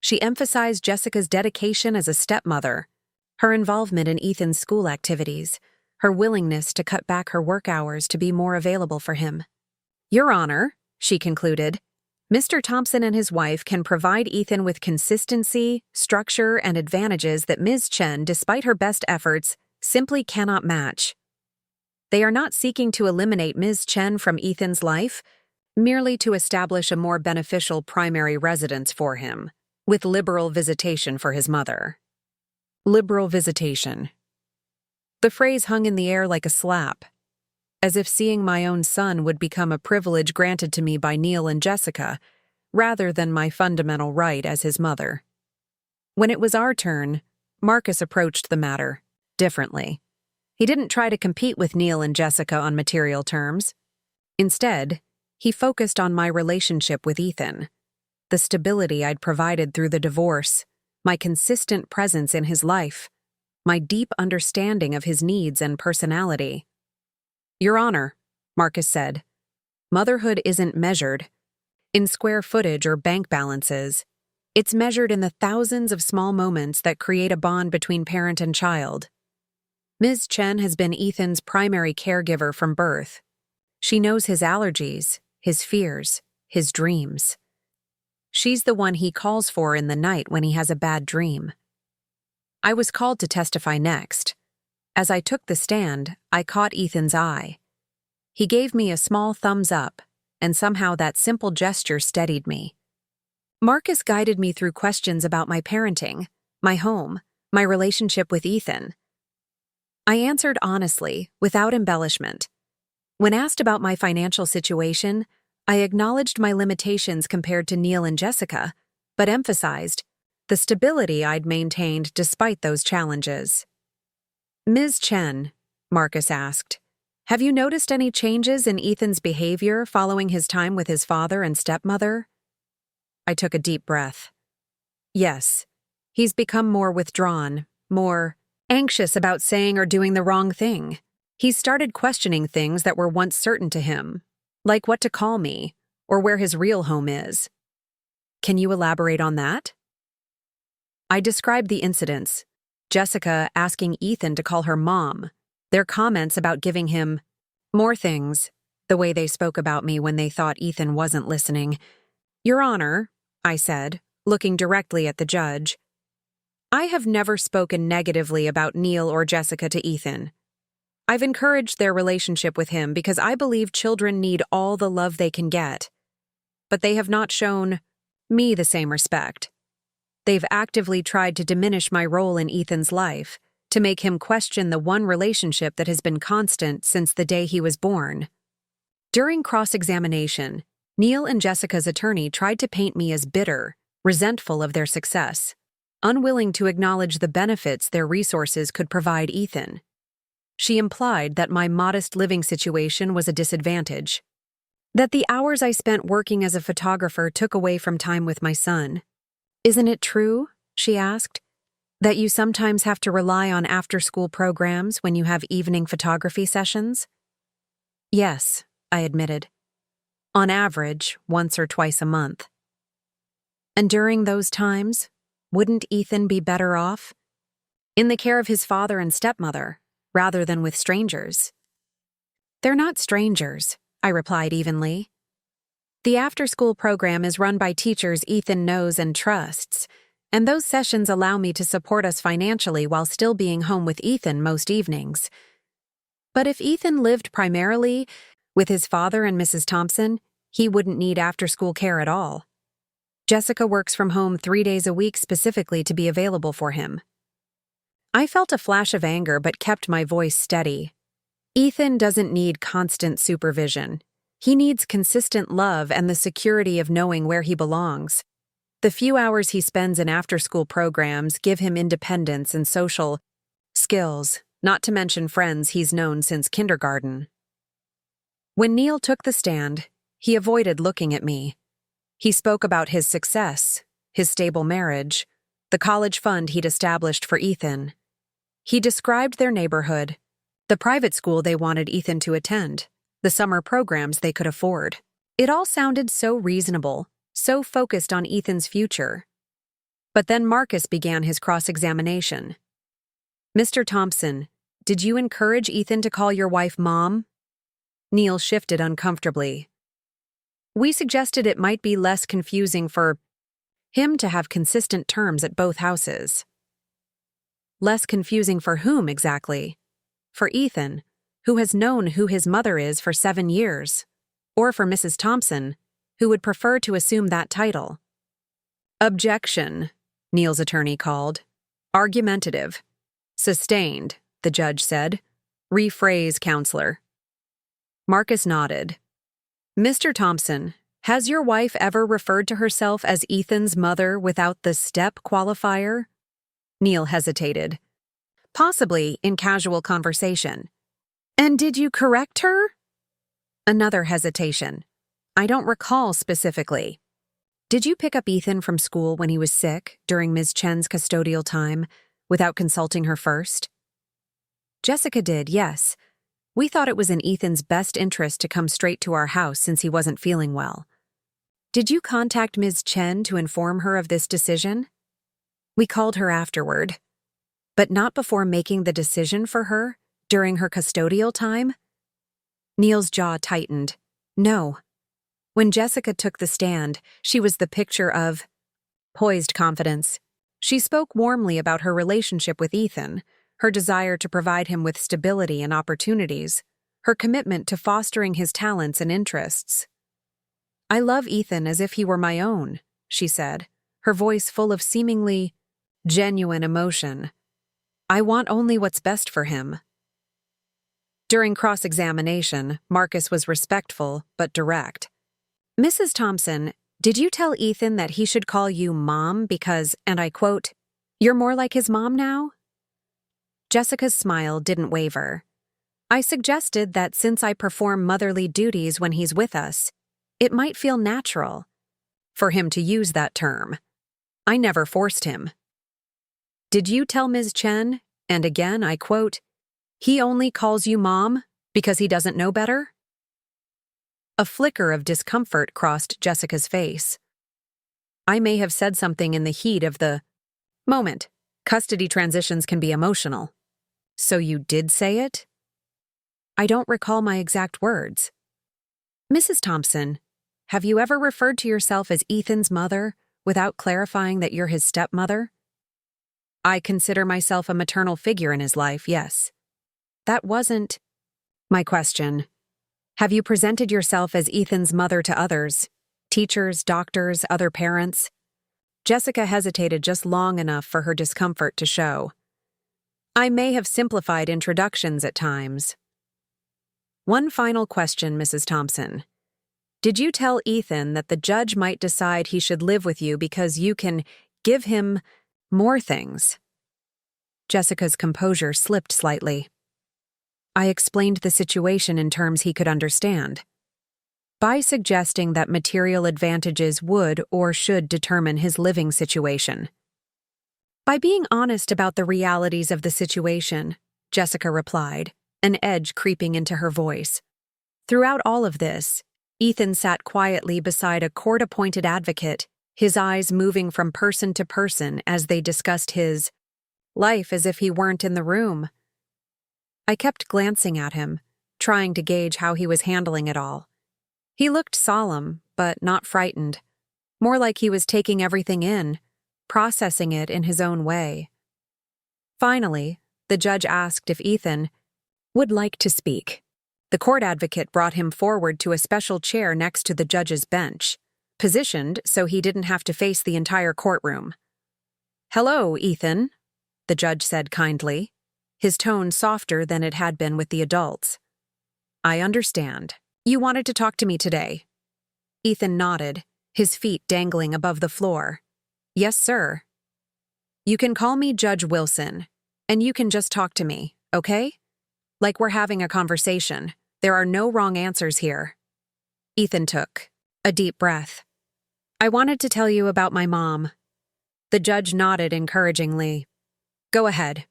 She emphasized Jessica's dedication as a stepmother, her involvement in Ethan's school activities, her willingness to cut back her work hours to be more available for him. Your Honor, she concluded, Mr. Thompson and his wife can provide Ethan with consistency, structure, and advantages that Ms. Chen, despite her best efforts, simply cannot match. They are not seeking to eliminate Ms. Chen from Ethan's life, merely to establish a more beneficial primary residence for him, with liberal visitation for his mother. Liberal visitation. The phrase hung in the air like a slap, as if seeing my own son would become a privilege granted to me by Neil and Jessica, rather than my fundamental right as his mother. When it was our turn, Marcus approached the matter differently. He didn't try to compete with Neil and Jessica on material terms. Instead, he focused on my relationship with Ethan, the stability I'd provided through the divorce, my consistent presence in his life, my deep understanding of his needs and personality. Your Honor, Marcus said, motherhood isn't measured in square footage or bank balances. It's measured in the thousands of small moments that create a bond between parent and child. Ms. Chen has been Ethan's primary caregiver from birth. She knows his allergies, his fears, his dreams. She's the one he calls for in the night when he has a bad dream. I was called to testify next. As I took the stand, I caught Ethan's eye. He gave me a small thumbs up, and somehow that simple gesture steadied me. Marcus guided me through questions about my parenting, my home, my relationship with Ethan. I answered honestly, without embellishment. When asked about my financial situation, I acknowledged my limitations compared to Neil and Jessica, but emphasized the stability I'd maintained despite those challenges. Ms. Chen, Marcus asked, have you noticed any changes in Ethan's behavior following his time with his father and stepmother? I took a deep breath. Yes, he's become more withdrawn, more anxious about saying or doing the wrong thing. He's started questioning things that were once certain to him, like what to call me or where his real home is. Can you elaborate on that? I described the incidents. Jessica asking Ethan to call her mom, their comments about giving him more things, the way they spoke about me when they thought Ethan wasn't listening. Your Honor, I said, looking directly at the judge, I have never spoken negatively about Neil or Jessica to Ethan. I've encouraged their relationship with him because I believe children need all the love they can get. But they have not shown me the same respect. They've actively tried to diminish my role in Ethan's life, to make him question the one relationship that has been constant since the day he was born. During cross-examination, Neil and Jessica's attorney tried to paint me as bitter, resentful of their success, unwilling to acknowledge the benefits their resources could provide Ethan. She implied that my modest living situation was a disadvantage, that the hours I spent working as a photographer took away from time with my son. Isn't it true, she asked, that you sometimes have to rely on after-school programs when you have evening photography sessions? Yes, I admitted. On average, once or twice a month. And during those times, wouldn't Ethan be better off? In the care of his father and stepmother, rather than with strangers. They're not strangers, I replied evenly. The after-school program is run by teachers Ethan knows and trusts, and those sessions allow me to support us financially while still being home with Ethan most evenings. But if Ethan lived primarily with his father and Mrs. Thompson, he wouldn't need after-school care at all. Jessica works from home 3 days a week specifically to be available for him. I felt a flash of anger but kept my voice steady. Ethan doesn't need constant supervision. He needs consistent love and the security of knowing where he belongs. The few hours he spends in after-school programs give him independence and social skills, not to mention friends he's known since kindergarten. When Neil took the stand, he avoided looking at me. He spoke about his success, his stable marriage, the college fund he'd established for Ethan. He described their neighborhood, the private school they wanted Ethan to attend, the summer programs they could afford. It all sounded so reasonable, so focused on Ethan's future. But then Marcus began his cross-examination. "Mr. Thompson, did you encourage Ethan to call your wife Mom?" Neil shifted uncomfortably. "We suggested it might be less confusing for him to have consistent terms at both houses." "Less confusing for whom, exactly?" "For Ethan, who has known who his mother is for 7 years. Or for Mrs. Thompson, who would prefer to assume that title." "Objection," Neil's attorney called. "Argumentative." "Sustained," the judge said. "Rephrase, counselor." Marcus nodded. "Mr. Thompson, has your wife ever referred to herself as Ethan's mother without the step qualifier?" Neil hesitated. "Possibly in casual conversation." "And did you correct her?" Another hesitation. "I don't recall specifically." "Did you pick up Ethan from school when he was sick during Ms. Chen's custodial time without consulting her first?" "Jessica did, yes. We thought it was in Ethan's best interest to come straight to our house since he wasn't feeling well." "Did you contact Ms. Chen to inform her of this decision?" "We called her afterward." "But not before making the decision for her during her custodial time?" Neil's jaw tightened. "No. When Jessica took the stand, she was the picture of poised confidence. She spoke warmly about her relationship with Ethan, her desire to provide him with stability and opportunities, her commitment to fostering his talents and interests. "I love Ethan as if he were my own," she said, her voice full of seemingly genuine emotion. "I want only what's best for him." During cross-examination, Marcus was respectful but direct. "Mrs. Thompson, did you tell Ethan that he should call you Mom because, and I quote, 'you're more like his mom now'?" Jessica's smile didn't waver. "I suggested that since I perform motherly duties when he's with us, it might feel natural for him to use that term. I never forced him." "Did you tell Ms. Chen, and again I quote, 'he only calls you Mom because he doesn't know better'?" A flicker of discomfort crossed Jessica's face. "I may have said something in the heat of the moment. Custody transitions can be emotional." "So you did say it?" "I don't recall my exact words." "Mrs. Thompson, have you ever referred to yourself as Ethan's mother without clarifying that you're his stepmother?" "I consider myself a maternal figure in his life, yes." "That wasn't my question. Have you presented yourself as Ethan's mother to others? Teachers, doctors, other parents?" Jessica hesitated just long enough for her discomfort to show. "I may have simplified introductions at times." "One final question, Mrs. Thompson. Did you tell Ethan that the judge might decide he should live with you because you can give him more things?" Jessica's composure slipped slightly. "I explained the situation in terms he could understand. By suggesting that material advantages would or should determine his living situation." "By being honest about the realities of the situation," Jessica replied, an edge creeping into her voice. Throughout all of this, Ethan sat quietly beside a court-appointed advocate, his eyes moving from person to person as they discussed his life as if he weren't in the room. I kept glancing at him, trying to gauge how he was handling it all. He looked solemn, but not frightened, more like he was taking everything in, processing it in his own way. Finally, the judge asked if Ethan would like to speak. The court advocate brought him forward to a special chair next to the judge's bench, positioned so he didn't have to face the entire courtroom. "Hello, Ethan," the judge said kindly, his tone softer than it had been with the adults. "I understand. You wanted to talk to me today." Ethan nodded, his feet dangling above the floor. "Yes, sir." "You can call me Judge Wilson, and you can just talk to me, okay? Like we're having a conversation. There are no wrong answers here." Ethan took a deep breath. "I wanted to tell you about my mom." The judge nodded encouragingly. "Go ahead."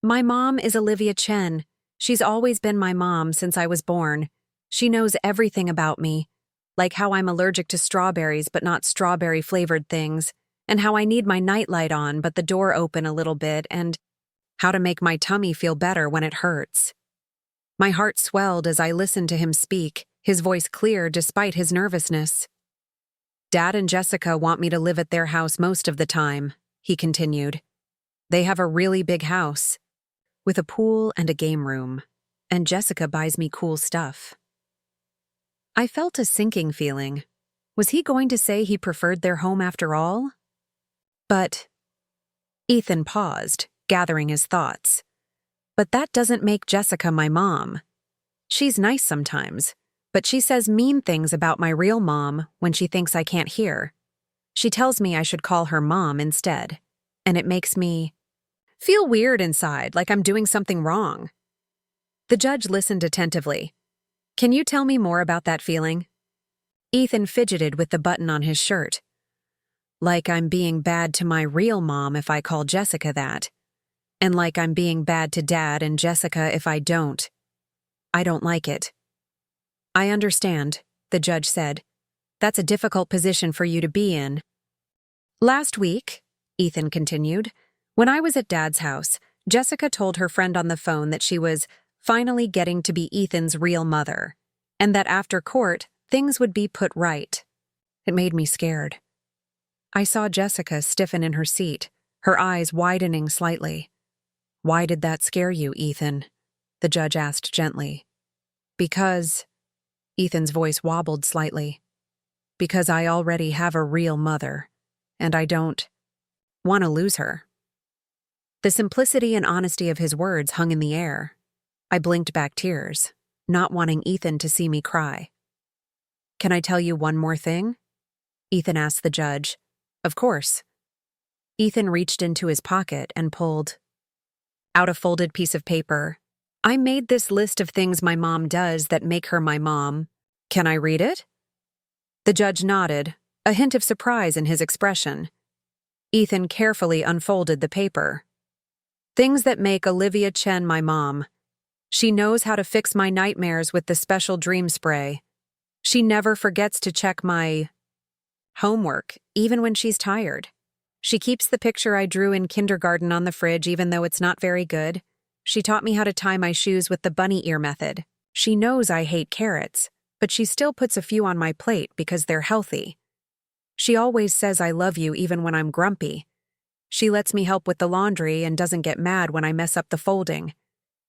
"My mom is Olivia Chen. She's always been my mom since I was born. She knows everything about me, like how I'm allergic to strawberries but not strawberry-flavored things, and how I need my nightlight on but the door open a little bit, and how to make my tummy feel better when it hurts. My heart swelled as I listened to him speak, his voice clear despite his nervousness. Dad and Jessica want me to live at their house most of the time, he continued. They have a really big house, with a pool and a game room, and Jessica buys me cool stuff. I felt a sinking feeling. Was he going to say he preferred their home after all? But Ethan paused, gathering his thoughts. But that doesn't make Jessica my mom. She's nice sometimes, but she says mean things about my real mom when she thinks I can't hear. She tells me I should call her mom instead, and it makes me feel weird inside, like I'm doing something wrong. The judge listened attentively. Can you tell me more about that feeling? Ethan fidgeted with the button on his shirt. Like I'm being bad to my real mom if I call Jessica that. And like I'm being bad to Dad and Jessica if I don't. I don't like it. I understand, the judge said. That's a difficult position for you to be in. Last week, Ethan continued, when I was at Dad's house, Jessica told her friend on the phone that she was finally getting to be Ethan's real mother, and that after court, things would be put right. It made me scared. I saw Jessica stiffen in her seat, her eyes widening slightly. Why did that scare you, Ethan? The judge asked gently. Because, Ethan's voice wobbled slightly. Because I already have a real mother, and I don't want to lose her. The simplicity and honesty of his words hung in the air. I blinked back tears, not wanting Ethan to see me cry. Can I tell you one more thing? Ethan asked the judge. Of course. Ethan reached into his pocket and pulled out a folded piece of paper. I made this list of things my mom does that make her my mom. Can I read it? The judge nodded, a hint of surprise in his expression. Ethan carefully unfolded the paper. Things that make Olivia Chen my mom. She knows how to fix my nightmares with the special dream spray. She never forgets to check my homework, even when she's tired. She keeps the picture I drew in kindergarten on the fridge even though it's not very good. She taught me how to tie my shoes with the bunny ear method. She knows I hate carrots, but she still puts a few on my plate because they're healthy. She always says I love you even when I'm grumpy. She lets me help with the laundry and doesn't get mad when I mess up the folding.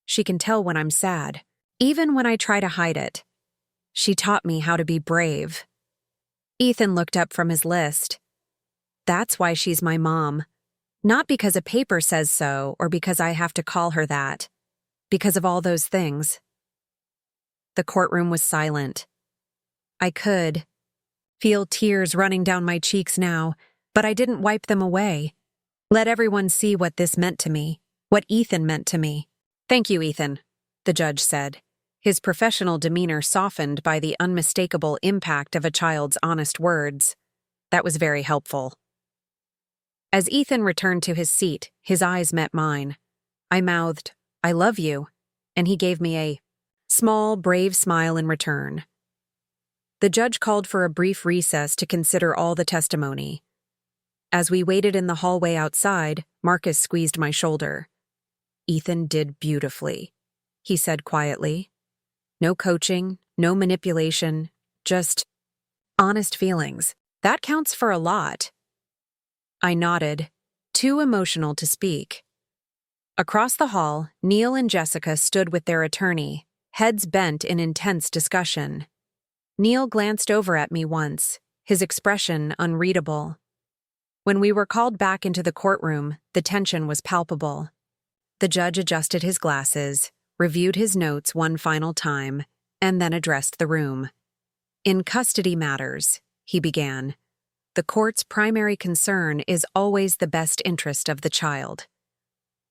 She can tell when I'm sad, even when I try to hide it. She taught me how to be brave. Ethan looked up from his list. That's why she's my mom. Not because a paper says so or because I have to call her that. Because of all those things. The courtroom was silent. I could feel tears running down my cheeks now, but I didn't wipe them away. Let everyone see what this meant to me, what Ethan meant to me. Thank you, Ethan, the judge said, his professional demeanor softened by the unmistakable impact of a child's honest words. That was very helpful. As Ethan returned to his seat, his eyes met mine. I mouthed, I love you, and he gave me a small, brave smile in return. The judge called for a brief recess to consider all the testimony. As we waited in the hallway outside, Marcus squeezed my shoulder. Ethan did beautifully, he said quietly. No coaching, no manipulation, just honest feelings. That counts for a lot. I nodded, too emotional to speak. Across the hall, Neil and Jessica stood with their attorney, heads bent in intense discussion. Neil glanced over at me once, his expression unreadable. When we were called back into the courtroom, the tension was palpable. The judge adjusted his glasses, reviewed his notes one final time, and then addressed the room. In custody matters, he began, the court's primary concern is always the best interest of the child.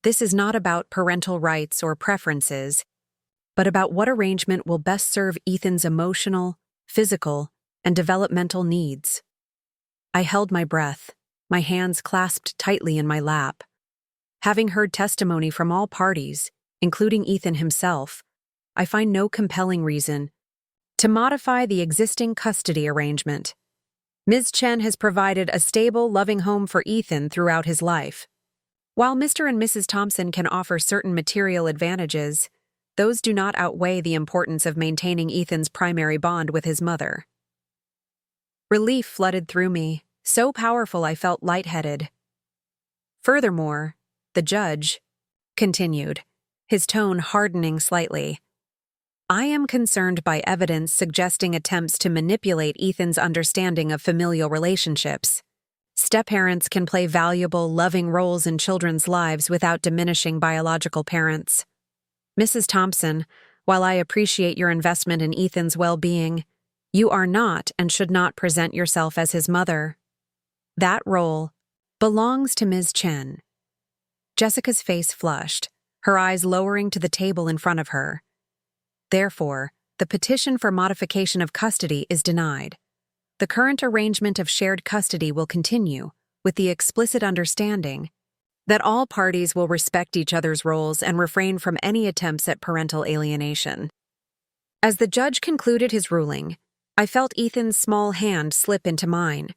This is not about parental rights or preferences, but about what arrangement will best serve Ethan's emotional, physical, and developmental needs. I held my breath, my hands clasped tightly in my lap. Having heard testimony from all parties, including Ethan himself, I find no compelling reason to modify the existing custody arrangement. Ms. Chen has provided a stable, loving home for Ethan throughout his life. While Mr. and Mrs. Thompson can offer certain material advantages, those do not outweigh the importance of maintaining Ethan's primary bond with his mother. Relief flooded through me, so powerful I felt lightheaded. Furthermore, the judge continued, his tone hardening slightly. I am concerned by evidence suggesting attempts to manipulate Ethan's understanding of familial relationships. Step-parents can play valuable, loving roles in children's lives without diminishing biological parents. Mrs. Thompson, while I appreciate your investment in Ethan's well-being, you are not and should not present yourself as his mother. That role belongs to Ms. Chen. Jessica's face flushed, her eyes lowering to the table in front of her. Therefore, the petition for modification of custody is denied. The current arrangement of shared custody will continue, with the explicit understanding that all parties will respect each other's roles and refrain from any attempts at parental alienation. As the judge concluded his ruling, I felt Ethan's small hand slip into mine.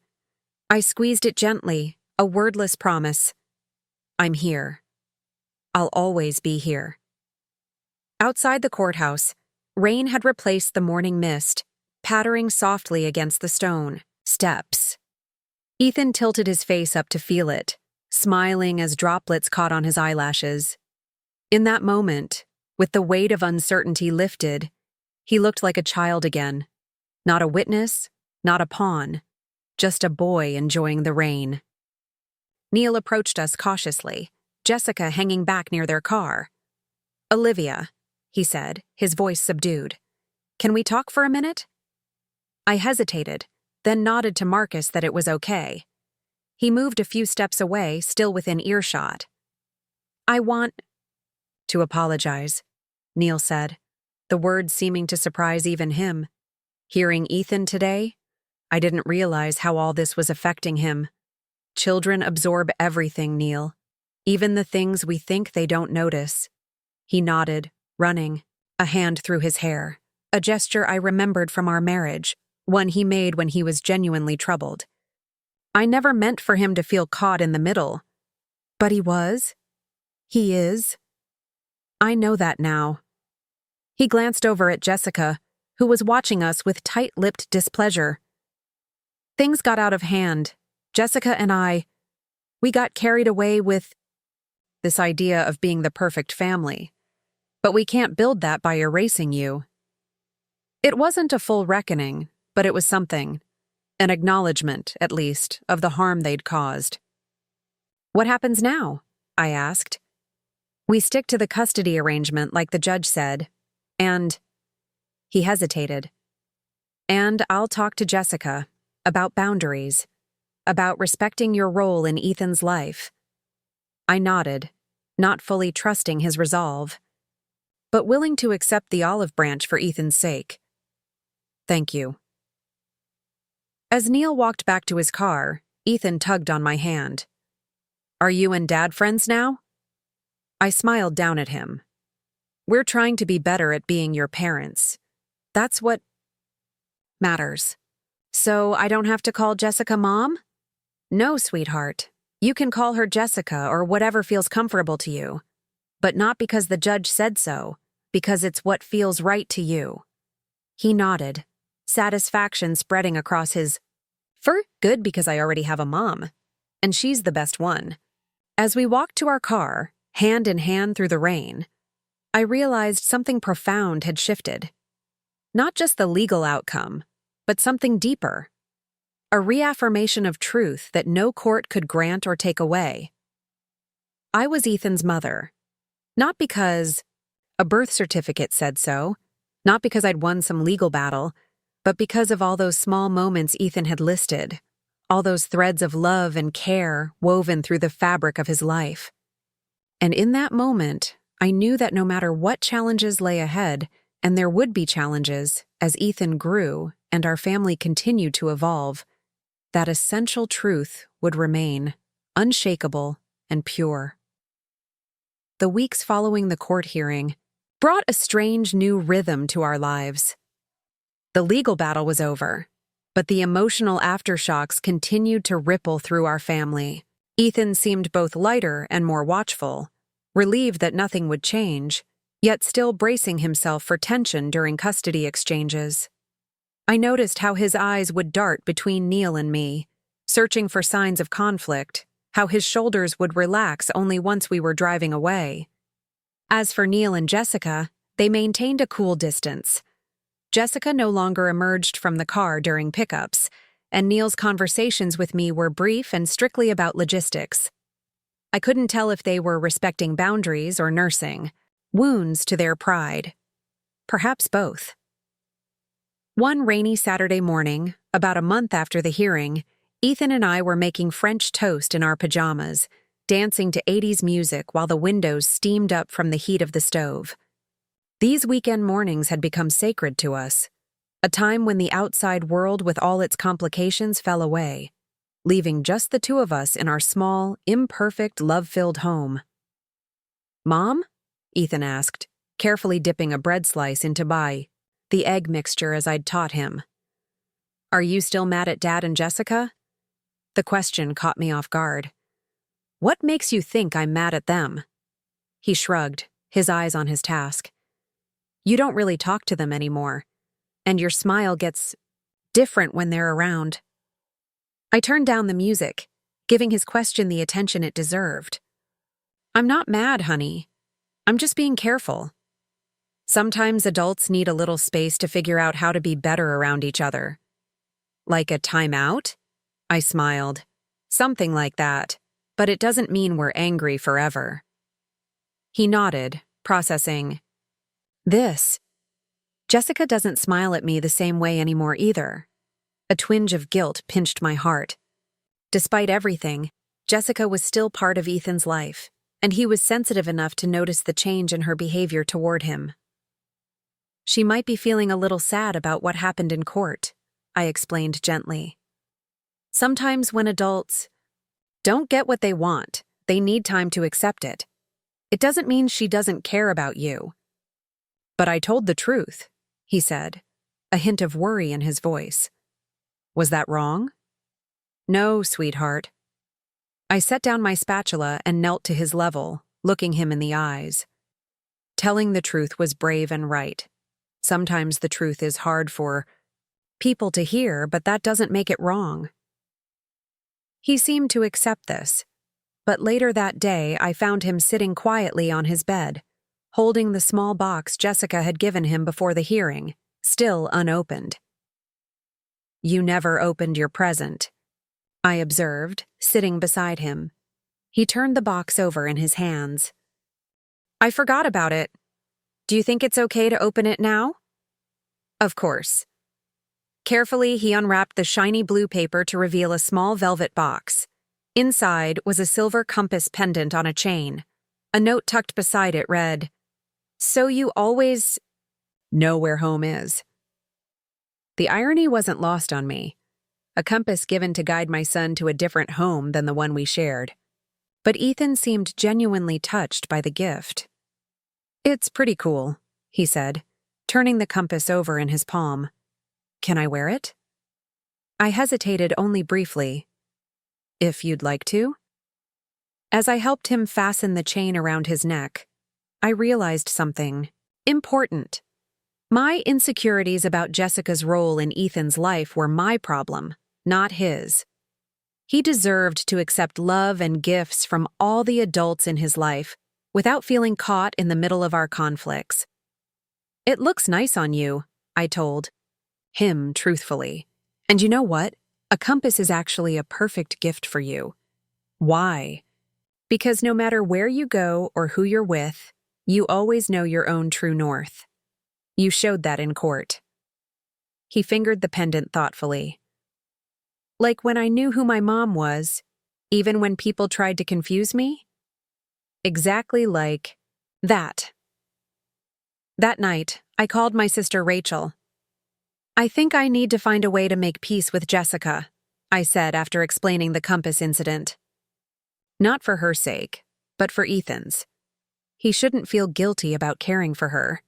I squeezed it gently, a wordless promise. I'm here. I'll always be here. Outside the courthouse, rain had replaced the morning mist, pattering softly against the stone steps. Ethan tilted his face up to feel it, smiling as droplets caught on his eyelashes. In that moment, with the weight of uncertainty lifted, he looked like a child again. Not a witness, not a pawn, just a boy enjoying the rain. Neil approached us cautiously, Jessica hanging back near their car. Olivia, he said, his voice subdued. Can we talk for a minute? I hesitated, then nodded to Marcus that it was okay. He moved a few steps away, still within earshot. I want to apologize, Neil said, the words seeming to surprise even him. Hearing Ethan today, I didn't realize how all this was affecting him. Children absorb everything, Neil, even the things we think they don't notice. He nodded, running, a hand through his hair, a gesture I remembered from our marriage, one he made when he was genuinely troubled. I never meant for him to feel caught in the middle. But he was. He is. I know that now. He glanced over at Jessica, who was watching us with tight-lipped displeasure. Things got out of hand. Jessica and we got carried away with this idea of being the perfect family. But we can't build that by erasing you. It wasn't a full reckoning, but it was something. An acknowledgement, at least, of the harm they'd caused. What happens now? I asked. We stick to the custody arrangement like the judge said, and... He hesitated. And I'll talk to Jessica about boundaries, about respecting your role in Ethan's life. I nodded, not fully trusting his resolve, but willing to accept the olive branch for Ethan's sake. Thank you. As Neil walked back to his car, Ethan tugged on my hand. Are you and Dad friends now? I smiled down at him. We're trying to be better at being your parents. That's what matters. So I don't have to call Jessica Mom? No, sweetheart. You can call her Jessica or whatever feels comfortable to you. But not because the judge said so, because it's what feels right to you. He nodded, satisfaction spreading across his fur. Good, because I already have a mom. And she's the best one. As we walked to our car, hand in hand through the rain, I realized something profound had shifted. Not just the legal outcome, but something deeper. A reaffirmation of truth that no court could grant or take away. I was Ethan's mother. Not because a birth certificate said so, not because I'd won some legal battle, but because of all those small moments Ethan had listed, all those threads of love and care woven through the fabric of his life. And in that moment, I knew that no matter what challenges lay ahead, and there would be challenges as Ethan grew and our family continued to evolve, that essential truth would remain unshakable and pure. The weeks following the court hearing brought a strange new rhythm to our lives. The legal battle was over, but the emotional aftershocks continued to ripple through our family. Ethan seemed both lighter and more watchful, relieved that nothing would change, yet still bracing himself for tension during custody exchanges. I noticed how his eyes would dart between Neil and me, searching for signs of conflict, how his shoulders would relax only once we were driving away. As for Neil and Jessica, they maintained a cool distance. Jessica no longer emerged from the car during pickups, and Neil's conversations with me were brief and strictly about logistics. I couldn't tell if they were respecting boundaries or nursing wounds to their pride. Perhaps both. One rainy Saturday morning, about a month after the hearing, Ethan and I were making French toast in our pajamas, dancing to 80s music while the windows steamed up from the heat of the stove. These weekend mornings had become sacred to us, a time when the outside world with all its complications fell away, leaving just the two of us in our small, imperfect, love-filled home. "Mom?" Ethan asked, carefully dipping a bread slice into the egg mixture as I'd taught him. "Are you still mad at Dad and Jessica?" The question caught me off guard. "What makes you think I'm mad at them?" He shrugged, his eyes on his task. "You don't really talk to them anymore, and your smile gets different when they're around." I turned down the music, giving his question the attention it deserved. "I'm not mad, honey. I'm just being careful. Sometimes adults need a little space to figure out how to be better around each other." "Like a timeout?" I smiled. "Something like that, but it doesn't mean we're angry forever." He nodded, processing. "This. Jessica doesn't smile at me the same way anymore either." A twinge of guilt pinched my heart. Despite everything, Jessica was still part of Ethan's life, and he was sensitive enough to notice the change in her behavior toward him. "She might be feeling a little sad about what happened in court," I explained gently. "Sometimes when adults don't get what they want, they need time to accept it. It doesn't mean she doesn't care about you." "But I told the truth," he said, a hint of worry in his voice. "Was that wrong?" "No, sweetheart." I set down my spatula and knelt to his level, looking him in the eyes. Telling the truth was brave and right. Sometimes the truth is hard for people to hear, but that doesn't make it wrong. He seemed to accept this, but later that day I found him sitting quietly on his bed, holding the small box Jessica had given him before the hearing, still unopened. "You never opened your present," I observed, sitting beside him. He turned the box over in his hands. "I forgot about it. Do you think it's okay to open it now?" "Of course." Carefully, he unwrapped the shiny blue paper to reveal a small velvet box. Inside was a silver compass pendant on a chain. A note tucked beside it read, "So you always know where home is." The irony wasn't lost on me. A compass given to guide my son to a different home than the one we shared. But Ethan seemed genuinely touched by the gift. "It's pretty cool," he said, turning the compass over in his palm. "Can I wear it?" I hesitated only briefly. "If you'd like to?" As I helped him fasten the chain around his neck, I realized something important. My insecurities about Jessica's role in Ethan's life were my problem, not his. He deserved to accept love and gifts from all the adults in his life without feeling caught in the middle of our conflicts. "It looks nice on you," I told him truthfully. "And you know what? A compass is actually a perfect gift for you." "Why?" "Because no matter where you go or who you're with, you always know your own true north. You showed that in court." He fingered the pendant thoughtfully. "Like when I knew who my mom was, even when people tried to confuse me?" "Exactly like that." That night, I called my sister Rachel. "I think I need to find a way to make peace with Jessica," I said after explaining the compass incident. Not for her sake, but for Ethan's. He shouldn't feel guilty about caring for her.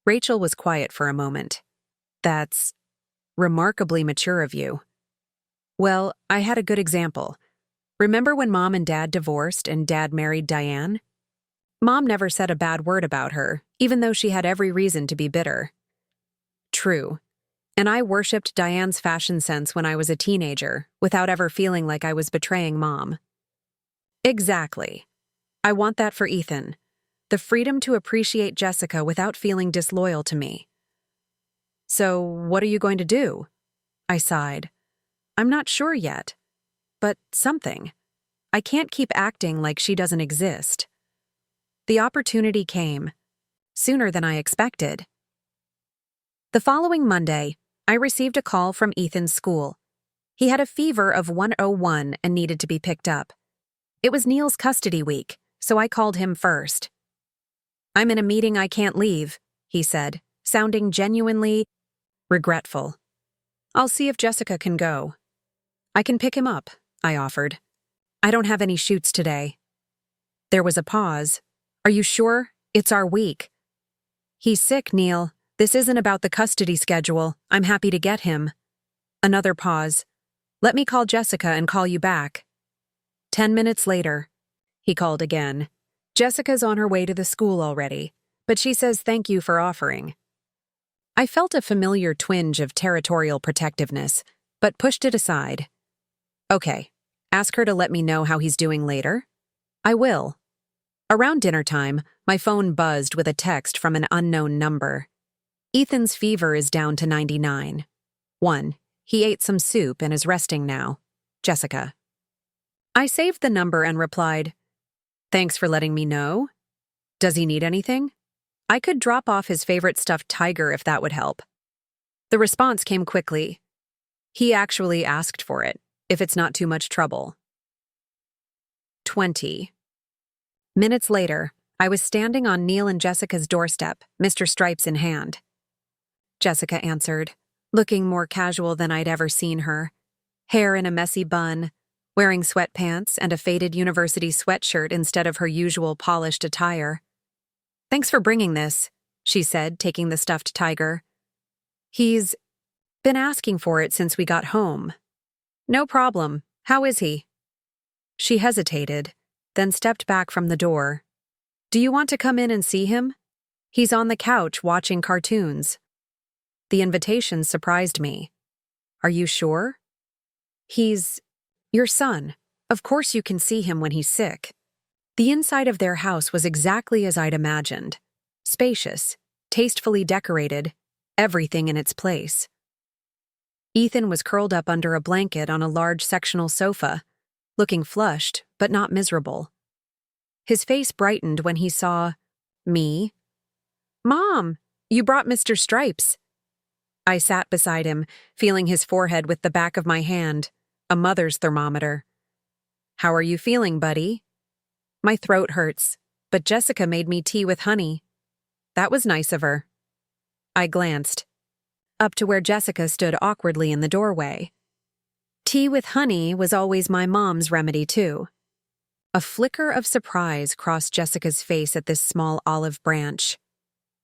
Rachel was quiet for a moment. "That's Remarkably mature of you. Well, I had a good example. Remember when Mom and Dad divorced and Dad married Diane? Mom never said a bad word about her, even though she had every reason to be bitter. True. And I worshipped Diane's fashion sense when I was a teenager, without ever feeling like I was betraying Mom. Exactly. I want that for Ethan. The freedom to appreciate Jessica without feeling disloyal to me. So, what are you going to do? I sighed. I'm not sure yet. But something. I can't keep acting like she doesn't exist. The opportunity came. Sooner than I expected. The following Monday, I received a call from Ethan's school. He had a fever of 101 and needed to be picked up. It was Neil's custody week, so I called him first. I'm in a meeting I can't leave, he said, sounding genuinely regretful. I'll see if Jessica can go. I can pick him up, I offered. I don't have any shoots today. There was a pause. Are you sure? It's our week. He's sick, Neil. This isn't about the custody schedule. I'm happy to get him. Another pause. Let me call Jessica and call you back. 10 minutes later, he called again. Jessica's on her way to the school already, but she says thank you for offering. I felt a familiar twinge of territorial protectiveness, but pushed it aside. Okay, ask her to let me know how he's doing later. I will. Around dinner time, my phone buzzed with a text from an unknown number. Ethan's fever is down to 99. 1. He ate some soup and is resting now. Jessica. I saved the number and replied, Thanks for letting me know. Does he need anything? I could drop off his favorite stuffed tiger if that would help. The response came quickly. He actually asked for it, if it's not too much trouble. 20. Minutes later, I was standing on Neil and Jessica's doorstep, Mr. Stripes in hand. Jessica answered, looking more casual than I'd ever seen her. Hair in a messy bun, wearing sweatpants and a faded university sweatshirt instead of her usual polished attire. Thanks for bringing this, she said, taking the stuffed tiger. He's been asking for it since we got home. No problem. How is he? She hesitated, then stepped back from the door. Do you want to come in and see him? He's on the couch watching cartoons. The invitation surprised me. Are you sure? He's your son. Of course you can see him when he's sick. The inside of their house was exactly as I'd imagined. Spacious, tastefully decorated, everything in its place. Ethan was curled up under a blanket on a large sectional sofa, looking flushed but not miserable. His face brightened when he saw me. Mom, you brought Mr. Stripes. I sat beside him, feeling his forehead with the back of my hand, a mother's thermometer. How are you feeling, buddy? My throat hurts, but Jessica made me tea with honey. That was nice of her. I glanced up to where Jessica stood awkwardly in the doorway. Tea with honey was always my mom's remedy, too. A flicker of surprise crossed Jessica's face at this small olive branch.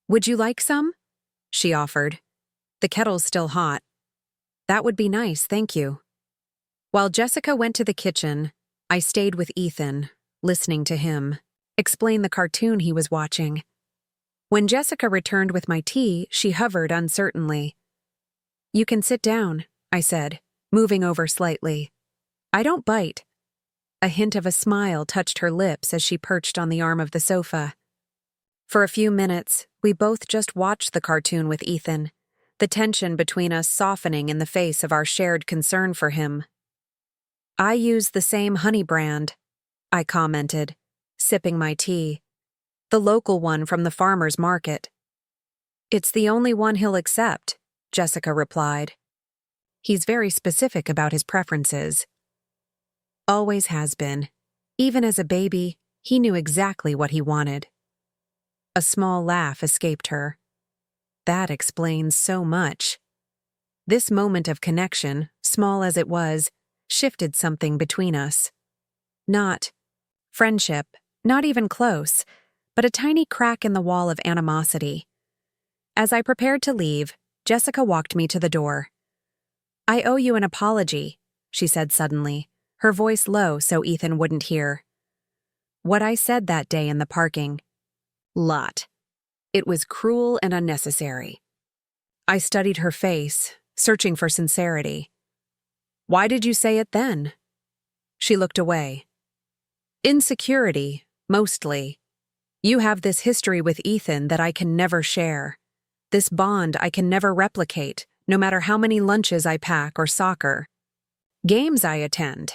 Would you like some? She offered. The kettle's still hot. That would be nice, thank you. While Jessica went to the kitchen, I stayed with Ethan, listening to him explain the cartoon he was watching. When Jessica returned with my tea, she hovered uncertainly. You can sit down, I said, moving over slightly. I don't bite. A hint of a smile touched her lips as she perched on the arm of the sofa. For a few minutes, we both just watched the cartoon with Ethan, the tension between us softening in the face of our shared concern for him. I use the same honey brand, I commented, sipping my tea. The local one from the farmer's market. It's the only one he'll accept, Jessica replied. He's very specific about his preferences. Always has been. Even as a baby, he knew exactly what he wanted. A small laugh escaped her. That explains so much. This moment of connection, small as it was, shifted something between us. Not friendship, not even close, but a tiny crack in the wall of animosity. As I prepared to leave, Jessica walked me to the door. I owe you an apology, she said suddenly, her voice low so Ethan wouldn't hear. What I said that day in the parking lot. It was cruel and unnecessary. I studied her face, searching for sincerity. Why did you say it then? She looked away. Insecurity, mostly. You have this history with Ethan that I can never share. This bond I can never replicate, no matter how many lunches I pack or soccer. Games I attend.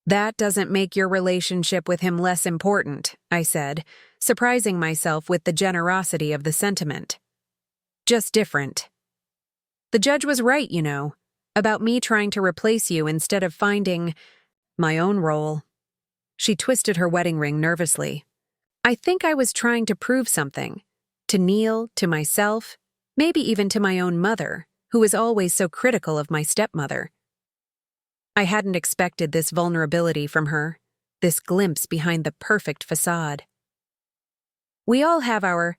That doesn't make your relationship with him less important, I said, surprising myself with the generosity of the sentiment. Just different. The judge was right, you know, about me trying to replace you instead of finding my own role. She twisted her wedding ring nervously. I think I was trying to prove something. To Neil, to myself, maybe even to my own mother, who was always so critical of my stepmother. I hadn't expected this vulnerability from her, this glimpse behind the perfect facade. We all have our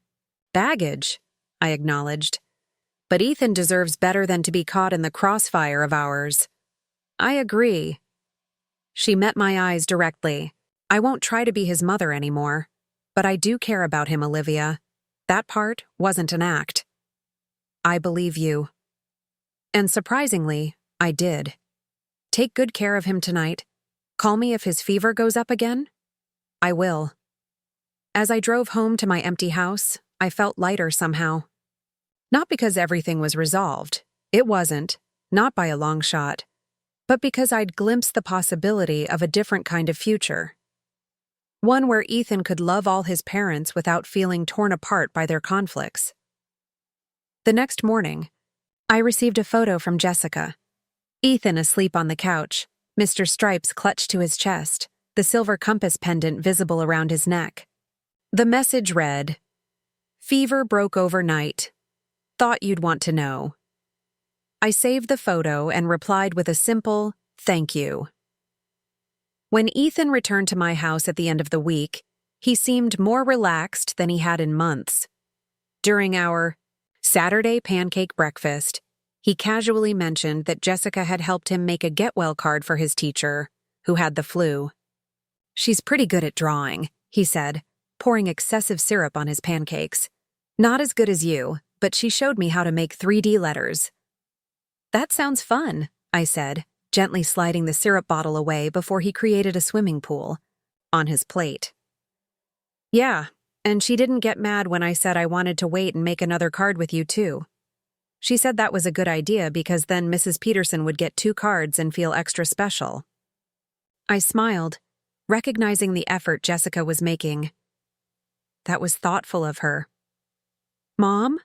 baggage, I acknowledged. But Ethan deserves better than to be caught in the crossfire of ours. I agree. She met my eyes directly. I won't try to be his mother anymore. But I do care about him, Olivia. That part wasn't an act. I believe you. And surprisingly, I did. Take good care of him tonight. Call me if his fever goes up again. I will. As I drove home to my empty house, I felt lighter somehow. Not because everything was resolved. It wasn't, not by a long shot. But because I'd glimpsed the possibility of a different kind of future. One where Ethan could love all his parents without feeling torn apart by their conflicts. The next morning, I received a photo from Jessica. Ethan asleep on the couch, Mr. Stripes clutched to his chest, the silver compass pendant visible around his neck. The message read, "Fever broke overnight. Thought you'd want to know." I saved the photo and replied with a simple, "Thank you." When Ethan returned to my house at the end of the week, he seemed more relaxed than he had in months. During our Saturday pancake breakfast, he casually mentioned that Jessica had helped him make a get-well card for his teacher, who had the flu. "She's pretty good at drawing," he said, pouring excessive syrup on his pancakes. "Not as good as you, but she showed me how to make 3D letters." "That sounds fun," I said, gently sliding the syrup bottle away before he created a swimming pool on his plate. "Yeah, and she didn't get mad when I said I wanted to wait and make another card with you too. She said that was a good idea because then Mrs. Peterson would get 2 cards and feel extra special." I smiled, recognizing the effort Jessica was making. That was thoughtful of her. "Mom?"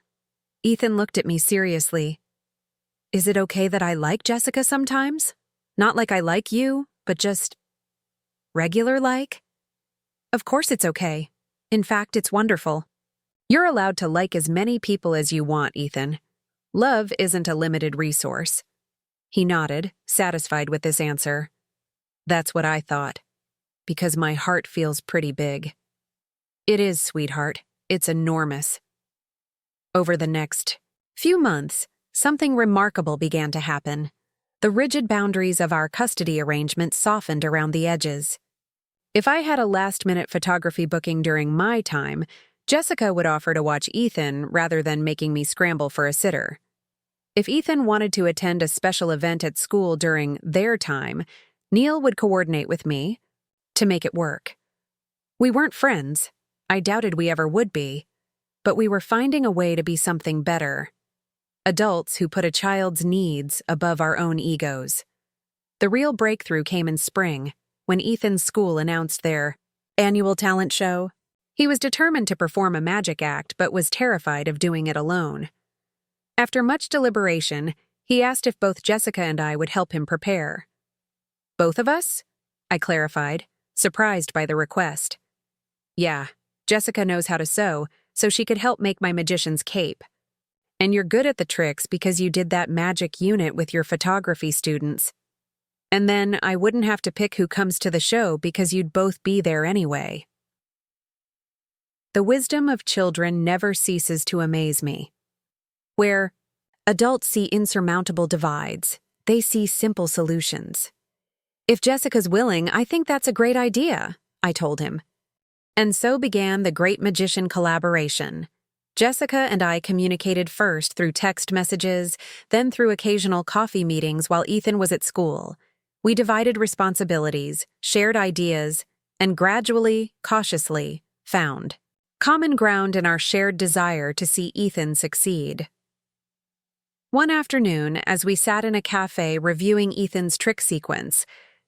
Ethan looked at me seriously. "Is it okay that I like Jessica sometimes? Not like I like you, but just regular like?" "Of course it's okay. In fact, it's wonderful. You're allowed to like as many people as you want, Ethan. Love isn't a limited resource." He nodded, satisfied with this answer. That's what I thought, because my heart feels pretty big. It is, sweetheart. It's enormous. Over the next few months, something remarkable began to happen. The rigid boundaries of our custody arrangement softened around the edges. If I had a last-minute photography booking during my time, Jessica would offer to watch Ethan rather than making me scramble for a sitter. If Ethan wanted to attend a special event at school during their time, Neil would coordinate with me to make it work. We weren't friends. I doubted we ever would be. But we were finding a way to be something better. Adults who put a child's needs above our own egos. The real breakthrough came in spring, when Ethan's school announced their annual talent show. He was determined to perform a magic act, but was terrified of doing it alone. After much deliberation, he asked if both Jessica and I would help him prepare. "Both of us?" I clarified, surprised by the request. "Yeah, Jessica knows how to sew, so she could help make my magician's cape. And you're good at the tricks because you did that magic unit with your photography students. And then I wouldn't have to pick who comes to the show because you'd both be there anyway." The wisdom of children never ceases to amaze me. Where Adults see insurmountable divides. They see simple solutions. If Jessica's willing, I think that's a great idea, I told him. And so began the Great Magician collaboration. Jessica and I communicated first through text messages, then through occasional coffee meetings while Ethan was at school. We divided responsibilities, shared ideas, and gradually, cautiously, found common ground in our shared desire to see Ethan succeed. One afternoon, as we sat in a cafe reviewing Ethan's trick sequence,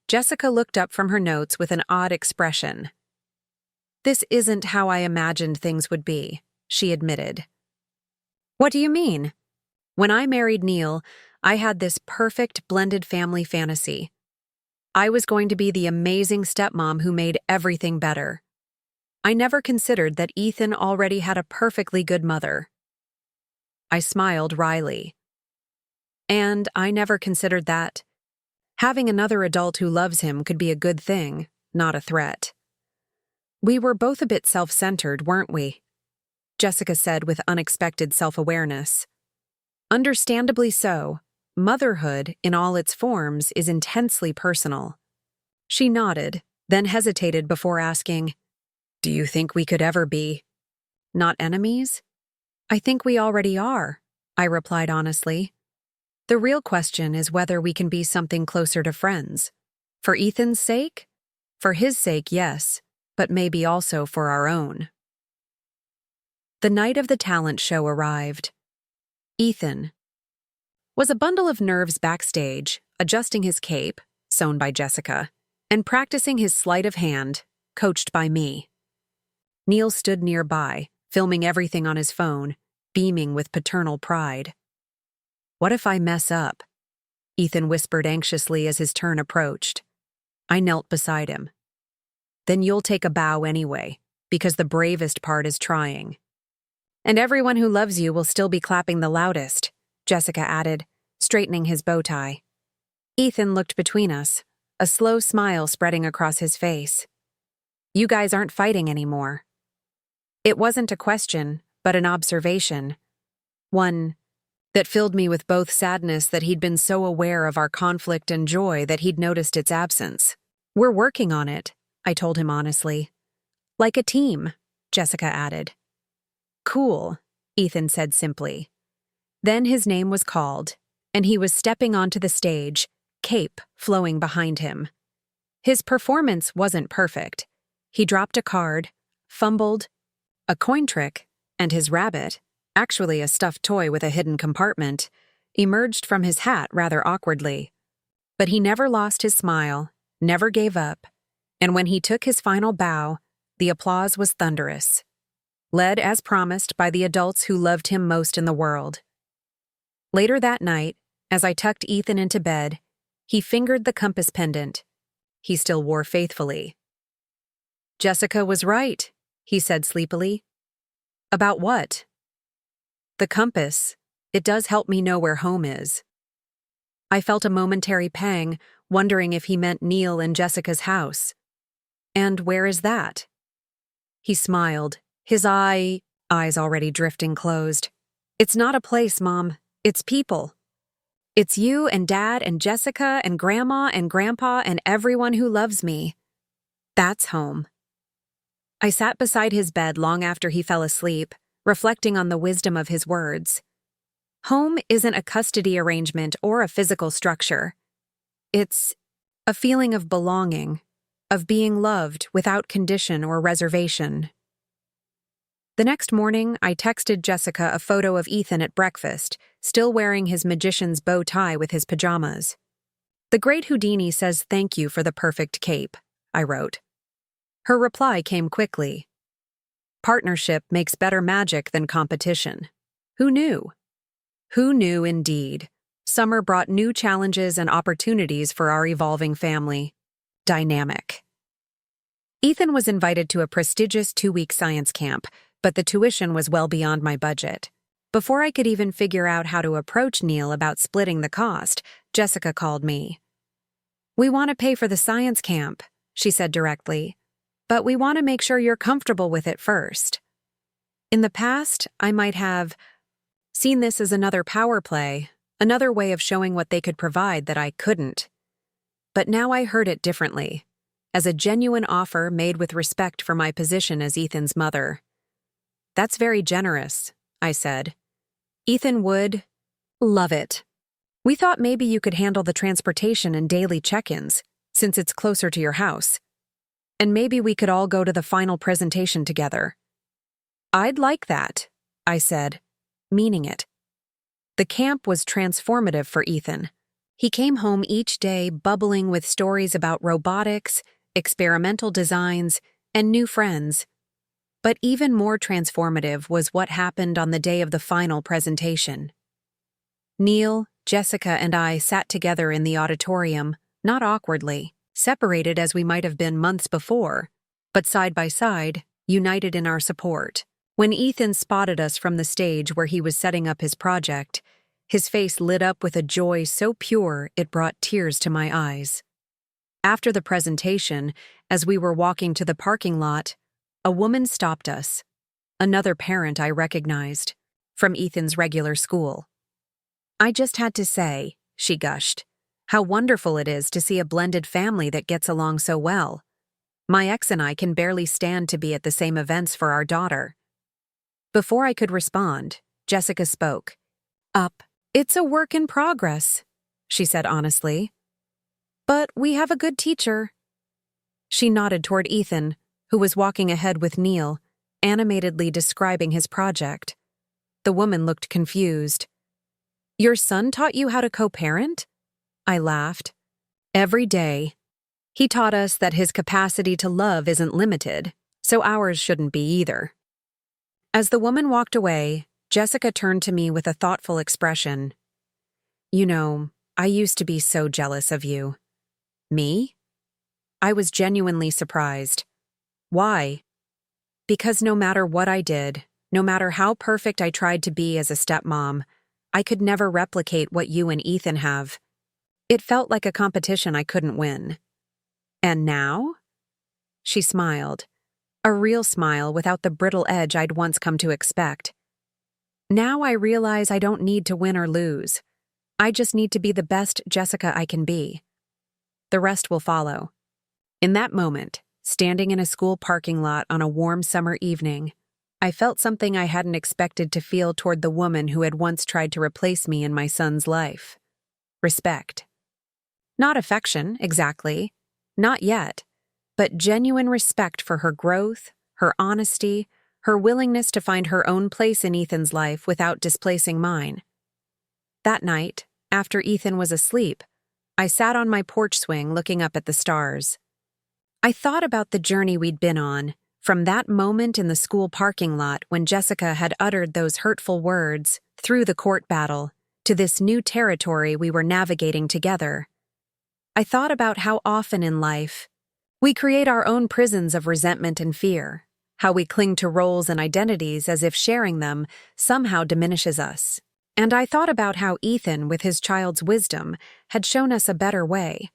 Jessica looked up from her notes with an odd expression. "This isn't how I imagined things would be," she admitted. "What do you mean?" "When I married Neil, I had this perfect blended family fantasy. I was going to be the amazing stepmom who made everything better. I never considered that Ethan already had a perfectly good mother." I smiled wryly. "And I never considered that having another adult who loves him could be a good thing, not a threat." "We were both a bit self-centered, weren't we?" Jessica said with unexpected self-awareness. "Understandably so. Motherhood, in all its forms, is intensely personal." She nodded, then hesitated before asking, "Do you think we could ever be not enemies?" "I think we already are," I replied honestly. "The real question is whether we can be something closer to friends. For Ethan's sake? For his sake, yes, but maybe also for our own." The night of the talent show arrived. Ethan was a bundle of nerves backstage, adjusting his cape, sewn by Jessica, and practicing his sleight of hand, coached by me. Neil stood nearby, filming everything on his phone, beaming with paternal pride. "What if I mess up?" Ethan whispered anxiously as his turn approached. I knelt beside him. "Then you'll take a bow anyway, because the bravest part is trying. And everyone who loves you will still be clapping the loudest," Jessica added, straightening his bow tie. Ethan looked between us, a slow smile spreading across his face. "You guys aren't fighting anymore." It wasn't a question, but an observation. One that filled me with both sadness that he'd been so aware of our conflict and joy that he'd noticed its absence. "We're working on it," I told him honestly. "Like a team," Jessica added. "Cool," Ethan said simply. Then his name was called, and he was stepping onto the stage, cape flowing behind him. His performance wasn't perfect. He dropped a card, fumbled, a coin trick, and his rabbit, actually a stuffed toy with a hidden compartment, emerged from his hat rather awkwardly. But he never lost his smile, never gave up, and when he took his final bow, the applause was thunderous, led as promised by the adults who loved him most in the world. Later that night, as I tucked Ethan into bed, he fingered the compass pendant he still wore faithfully. "Jessica was right," he said sleepily. "About what?" "The compass. It does help me know where home is." I felt a momentary pang, wondering if he meant Neil and Jessica's house. "And where is that?" He smiled, his eyes already drifting closed. "It's not a place, Mom. It's people. It's you and Dad and Jessica and Grandma and Grandpa and everyone who loves me. That's home." I sat beside his bed long after he fell asleep, reflecting on the wisdom of his words. Home isn't a custody arrangement or a physical structure. It's a feeling of belonging, of being loved without condition or reservation. The next morning, I texted Jessica a photo of Ethan at breakfast, still wearing his magician's bow tie with his pajamas. "The great Houdini says thank you for the perfect cape," I wrote. Her reply came quickly. "Partnership makes better magic than competition." Who knew? Who knew indeed? Summer brought new challenges and opportunities for our evolving family. Dynamic. Ethan was invited to a prestigious 2-week science camp, but the tuition was well beyond my budget. Before I could even figure out how to approach Neil about splitting the cost, Jessica called me. "We want to pay for the science camp," she said directly, "but we want to make sure you're comfortable with it first." In the past, I might have seen this as another power play, another way of showing what they could provide that I couldn't. But now I heard it differently, as a genuine offer made with respect for my position as Ethan's mother. "That's very generous," I said. "Ethan would love it. We thought maybe you could handle the transportation and daily check-ins, since it's closer to your house. And maybe we could all go to the final presentation together." "I'd like that," I said, meaning it. The camp was transformative for Ethan. He came home each day bubbling with stories about robotics, experimental designs, and new friends. But even more transformative was what happened on the day of the final presentation. Neil, Jessica, and I sat together in the auditorium, not awkwardly, separated as we might have been months before, but side by side, united in our support. When Ethan spotted us from the stage where he was setting up his project, his face lit up with a joy so pure it brought tears to my eyes. After the presentation, as we were walking to the parking lot, a woman stopped us, another parent I recognized, from Ethan's regular school. "I just had to say," she gushed, "how wonderful it is to see a blended family that gets along so well. My ex and I can barely stand to be at the same events for our daughter." Before I could respond, Jessica spoke. "It's a work in progress," she said honestly. "But we have a good teacher." She nodded toward Ethan, who was walking ahead with Neil, animatedly describing his project. The woman looked confused. "Your son taught you how to co-parent?" I laughed. "Every day. He taught us that his capacity to love isn't limited, so ours shouldn't be either." As the woman walked away, Jessica turned to me with a thoughtful expression. "You know, I used to be so jealous of you." "Me?" I was genuinely surprised. "Why?" "Because no matter what I did, no matter how perfect I tried to be as a stepmom, I could never replicate what you and Ethan have. It felt like a competition I couldn't win." "And now?" She smiled, a real smile without the brittle edge I'd once come to expect. "Now I realize I don't need to win or lose. I just need to be the best Jessica I can be. The rest will follow." In that moment, standing in a school parking lot on a warm summer evening, I felt something I hadn't expected to feel toward the woman who had once tried to replace me in my son's life. Respect. Not affection, exactly. Not yet. But genuine respect for her growth, her honesty, her willingness to find her own place in Ethan's life without displacing mine. That night, after Ethan was asleep, I sat on my porch swing looking up at the stars. I thought about the journey we'd been on, from that moment in the school parking lot when Jessica had uttered those hurtful words, through the court battle, to this new territory we were navigating together. I thought about how often in life we create our own prisons of resentment and fear, how we cling to roles and identities as if sharing them somehow diminishes us. And I thought about how Ethan, with his child's wisdom, had shown us a better way.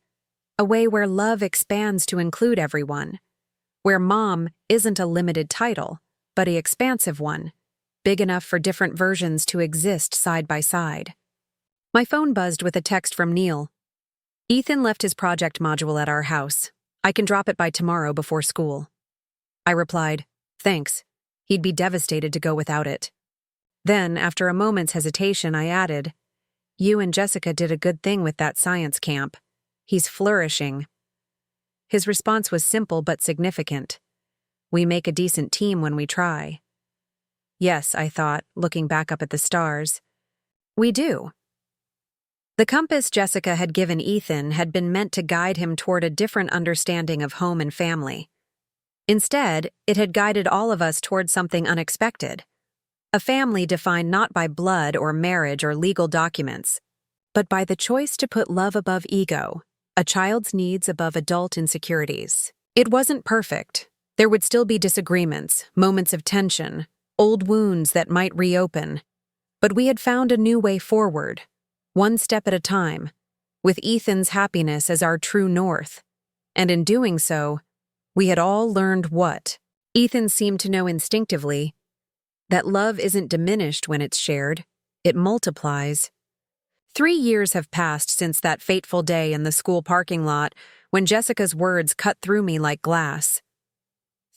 A way where love expands to include everyone. Where mom isn't a limited title, but an expansive one, big enough for different versions to exist side by side. My phone buzzed with a text from Neil. "Ethan left his project module at our house. I can drop it by tomorrow before school." I replied, "Thanks. He'd be devastated to go without it." Then, after a moment's hesitation, I added, "You and Jessica did a good thing with that science camp. He's flourishing." His response was simple but significant. "We make a decent team when we try." Yes, I thought, looking back up at the stars. We do. The compass Jessica had given Ethan had been meant to guide him toward a different understanding of home and family. Instead, it had guided all of us toward something unexpected. A family defined not by blood or marriage or legal documents, but by the choice to put love above ego, a child's needs above adult insecurities. It wasn't perfect. There would still be disagreements, moments of tension, old wounds that might reopen. But we had found a new way forward, one step at a time, with Ethan's happiness as our true north. And in doing so, we had all learned what Ethan seemed to know instinctively, that love isn't diminished when it's shared, It multiplies. 3 years have passed since that fateful day in the school parking lot when Jessica's words cut through me like glass.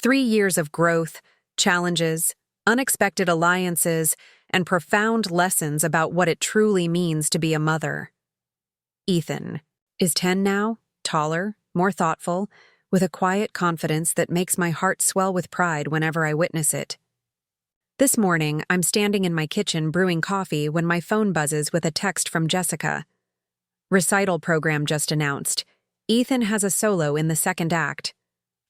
3 years of growth, challenges, unexpected alliances, and profound lessons about what it truly means to be a mother. Ethan is 10 now, taller, more thoughtful, with a quiet confidence that makes my heart swell with pride whenever I witness it. This morning, I'm standing in my kitchen brewing coffee when my phone buzzes with a text from Jessica. Recital program just announced. Ethan has a solo in the second act.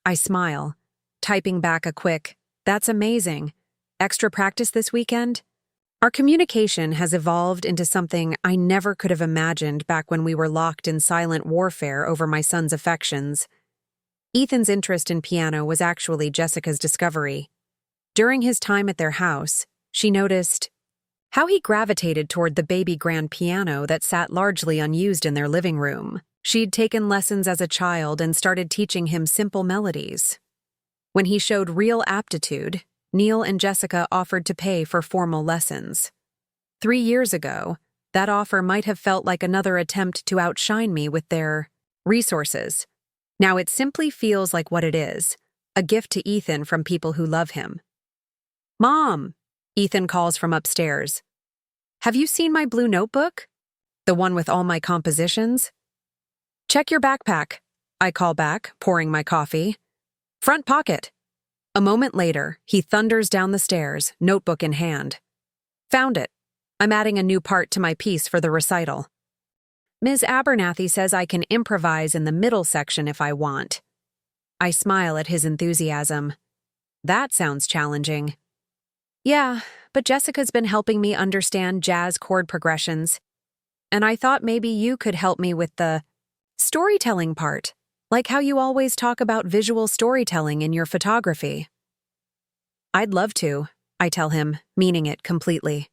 I smile, typing back a quick, "That's amazing. Extra practice this weekend?" Our communication has evolved into something I never could have imagined back when we were locked in silent warfare over my son's affections. Ethan's interest in piano was actually Jessica's discovery. During his time at their house, she noticed how he gravitated toward the baby grand piano that sat largely unused in their living room. She'd taken lessons as a child and started teaching him simple melodies. When he showed real aptitude, Neil and Jessica offered to pay for formal lessons. 3 years ago, that offer might have felt like another attempt to outshine me with their resources. Now it simply feels like what it is, a gift to Ethan from people who love him. "Mom," Ethan calls from upstairs. "Have you seen my blue notebook? The one with all my compositions?" "Check your backpack," I call back, pouring my coffee. "Front pocket." A moment later, he thunders down the stairs, notebook in hand. "Found it. I'm adding a new part to my piece for the recital. Ms. Abernathy says I can improvise in the middle section if I want." I smile at his enthusiasm. That sounds challenging. "Yeah, but Jessica's been helping me understand jazz chord progressions. And I thought maybe you could help me with the storytelling part, like how you always talk about visual storytelling in your photography." "I'd love to," I tell him, meaning it completely.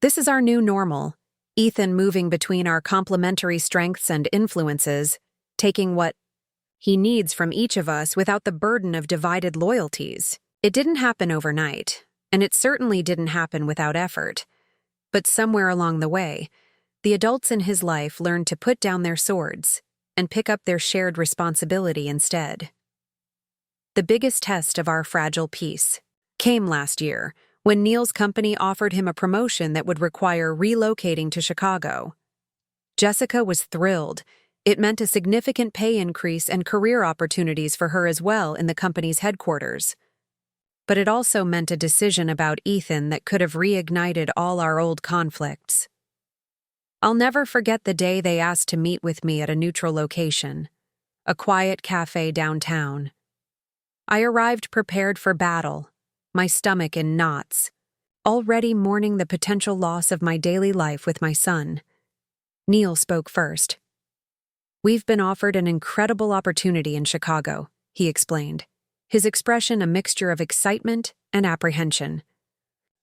This is our new normal. Ethan moving between our complementary strengths and influences, taking what he needs from each of us without the burden of divided loyalties. It didn't happen overnight, and it certainly didn't happen without effort. But somewhere along the way, the adults in his life learned to put down their swords and pick up their shared responsibility instead. The biggest test of our fragile peace came last year, when Neil's company offered him a promotion that would require relocating to Chicago. Jessica was thrilled. It meant a significant pay increase and career opportunities for her as well in the company's headquarters. But it also meant a decision about Ethan that could have reignited all our old conflicts. I'll never forget the day they asked to meet with me at a neutral location, a quiet cafe downtown. I arrived prepared for battle, my stomach in knots, already mourning the potential loss of my daily life with my son. Neil spoke first. "We've been offered an incredible opportunity in Chicago," he explained, his expression a mixture of excitement and apprehension.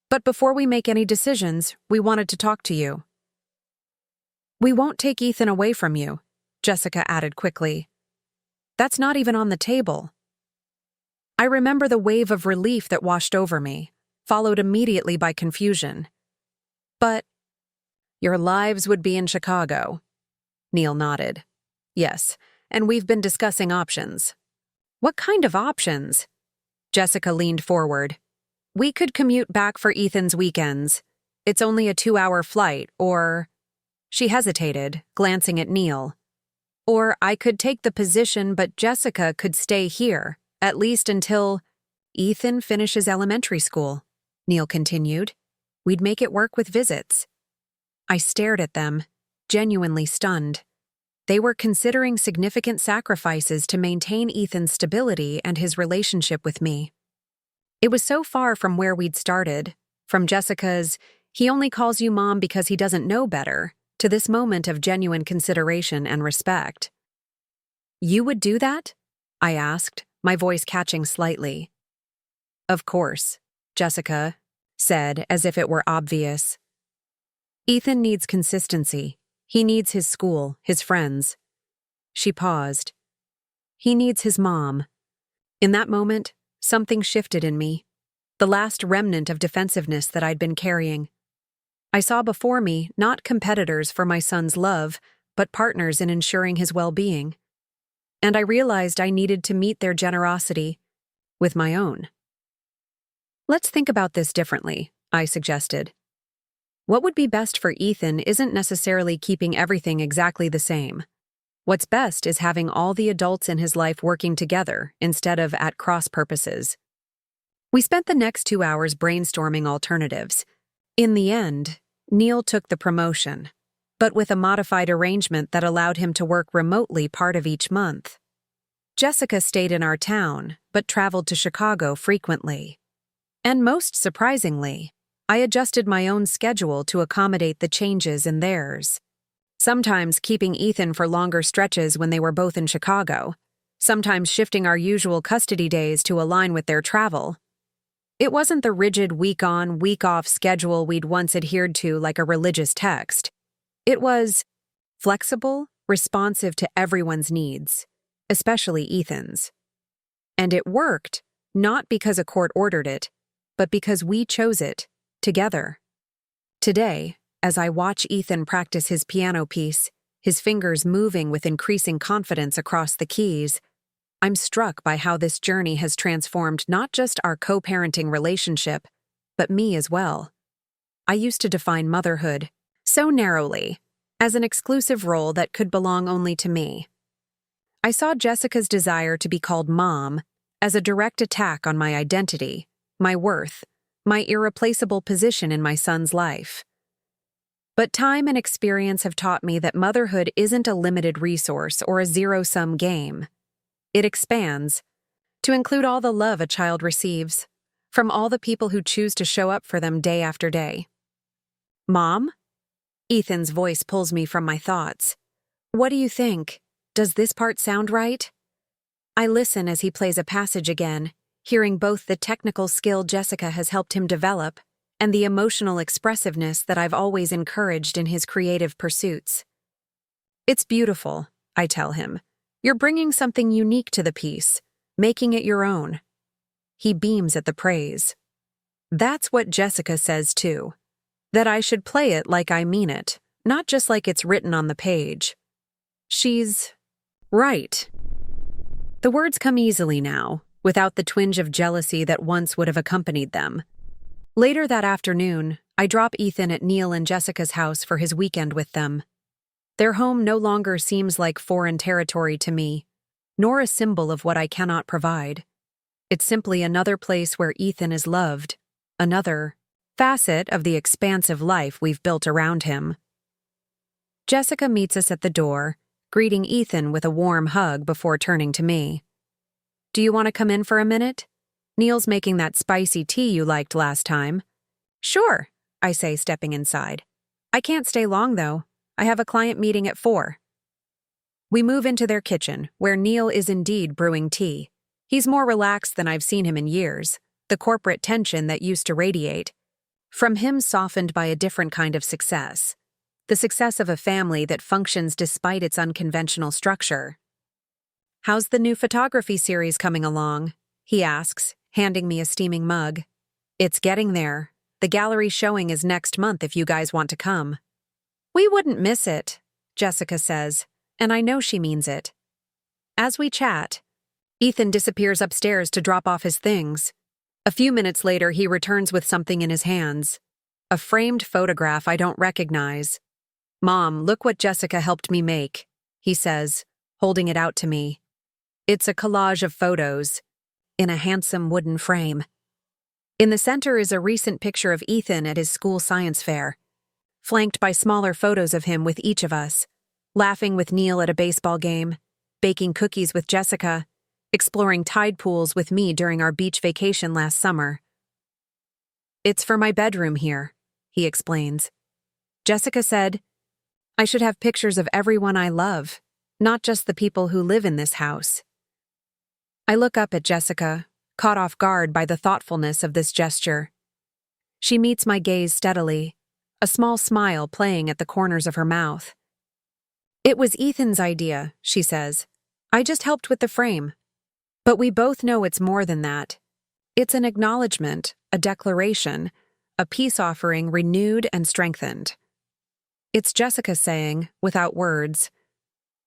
"But before we make any decisions, we wanted to talk to you." "We won't take Ethan away from you," Jessica added quickly. "That's not even on the table." I remember the wave of relief that washed over me, followed immediately by confusion. "But your lives would be in Chicago." Neil nodded. "Yes, and we've been discussing options." "What kind of options?" Jessica leaned forward. "We could commute back for Ethan's weekends. It's only a 2-hour flight, or—" She hesitated, glancing at Neil. "Or I could take the position, but Jessica could stay here, at least until Ethan finishes elementary school," Neil continued. "We'd make it work with visits." I stared at them, genuinely stunned. They were considering significant sacrifices to maintain Ethan's stability and his relationship with me. It was so far from where we'd started, from Jessica's, "he only calls you mom because he doesn't know better," to this moment of genuine consideration and respect. "You would do that?" I asked, my voice catching slightly. "Of course," Jessica said, as if it were obvious. "Ethan needs consistency. He needs his school, his friends." She paused. "He needs his mom." In that moment, something shifted in me, the last remnant of defensiveness that I'd been carrying. I saw before me not competitors for my son's love, but partners in ensuring his well-being. And I realized I needed to meet their generosity with my own. Let's think about this differently, I suggested. What would be best for Ethan isn't necessarily keeping everything exactly the same. What's best is having all the adults in his life working together instead of at cross purposes. We spent the next 2 hours brainstorming alternatives. In the end, Neil took the promotion, but with a modified arrangement that allowed him to work remotely part of each month. Jessica stayed in our town, but traveled to Chicago frequently. And most surprisingly, I adjusted my own schedule to accommodate the changes in theirs. Sometimes keeping Ethan for longer stretches when they were both in Chicago, sometimes shifting our usual custody days to align with their travel. It wasn't the rigid week-on, week-off schedule we'd once adhered to like a religious text. It was flexible, responsive to everyone's needs, especially Ethan's. And it worked, not because a court ordered it, but because we chose it, together. Today, as I watch Ethan practice his piano piece, his fingers moving with increasing confidence across the keys, I'm struck by how this journey has transformed not just our co-parenting relationship, but me as well. I used to define motherhood, so narrowly, as an exclusive role that could belong only to me. I saw Jessica's desire to be called mom as a direct attack on my identity, my worth, my irreplaceable position in my son's life. But time and experience have taught me that motherhood isn't a limited resource or a zero-sum game. It expands, to include all the love a child receives, from all the people who choose to show up for them day after day. Mom? Ethan's voice pulls me from my thoughts. What do you think? Does this part sound right? I listen as he plays a passage again, hearing both the technical skill Jessica has helped him develop and the emotional expressiveness that I've always encouraged in his creative pursuits. It's beautiful, I tell him. You're bringing something unique to the piece, making it your own. He beams at the praise. That's what Jessica says too, that I should play it like I mean it, not just like it's written on the page. She's right. The words come easily now, without the twinge of jealousy that once would have accompanied them. Later that afternoon, I drop Ethan at Neil and Jessica's house for his weekend with them. Their home no longer seems like foreign territory to me, nor a symbol of what I cannot provide. It's simply another place where Ethan is loved, another facet of the expansive life we've built around him. Jessica meets us at the door, greeting Ethan with a warm hug before turning to me. Do you want to come in for a minute? Neil's making that spicy tea you liked last time. Sure, I say, stepping inside. I can't stay long, though. I have a client meeting at 4. We move into their kitchen, where Neil is indeed brewing tea. He's more relaxed than I've seen him in years, the corporate tension that used to radiate. From him softened by a different kind of success. The success of a family that functions despite its unconventional structure. How's the new photography series coming along? He asks, handing me a steaming mug. It's getting there. The gallery showing is next month if you guys want to come. We wouldn't miss it, Jessica says, and I know she means it. As we chat, Ethan disappears upstairs to drop off his things. A few minutes later, he returns with something in his hands. A framed photograph I don't recognize. Mom, look what Jessica helped me make, he says, holding it out to me. It's a collage of photos, in a handsome wooden frame. In the center is a recent picture of Ethan at his school science fair, flanked by smaller photos of him with each of us, laughing with Neil at a baseball game, baking cookies with Jessica, exploring tide pools with me during our beach vacation last summer. It's for my bedroom here, he explains. Jessica said, I should have pictures of everyone I love, not just the people who live in this house. I look up at Jessica, caught off guard by the thoughtfulness of this gesture. She meets my gaze steadily, a small smile playing at the corners of her mouth. It was Ethan's idea, she says. I just helped with the frame. But we both know it's more than that. It's an acknowledgement, a declaration, a peace offering renewed and strengthened. It's Jessica saying, without words,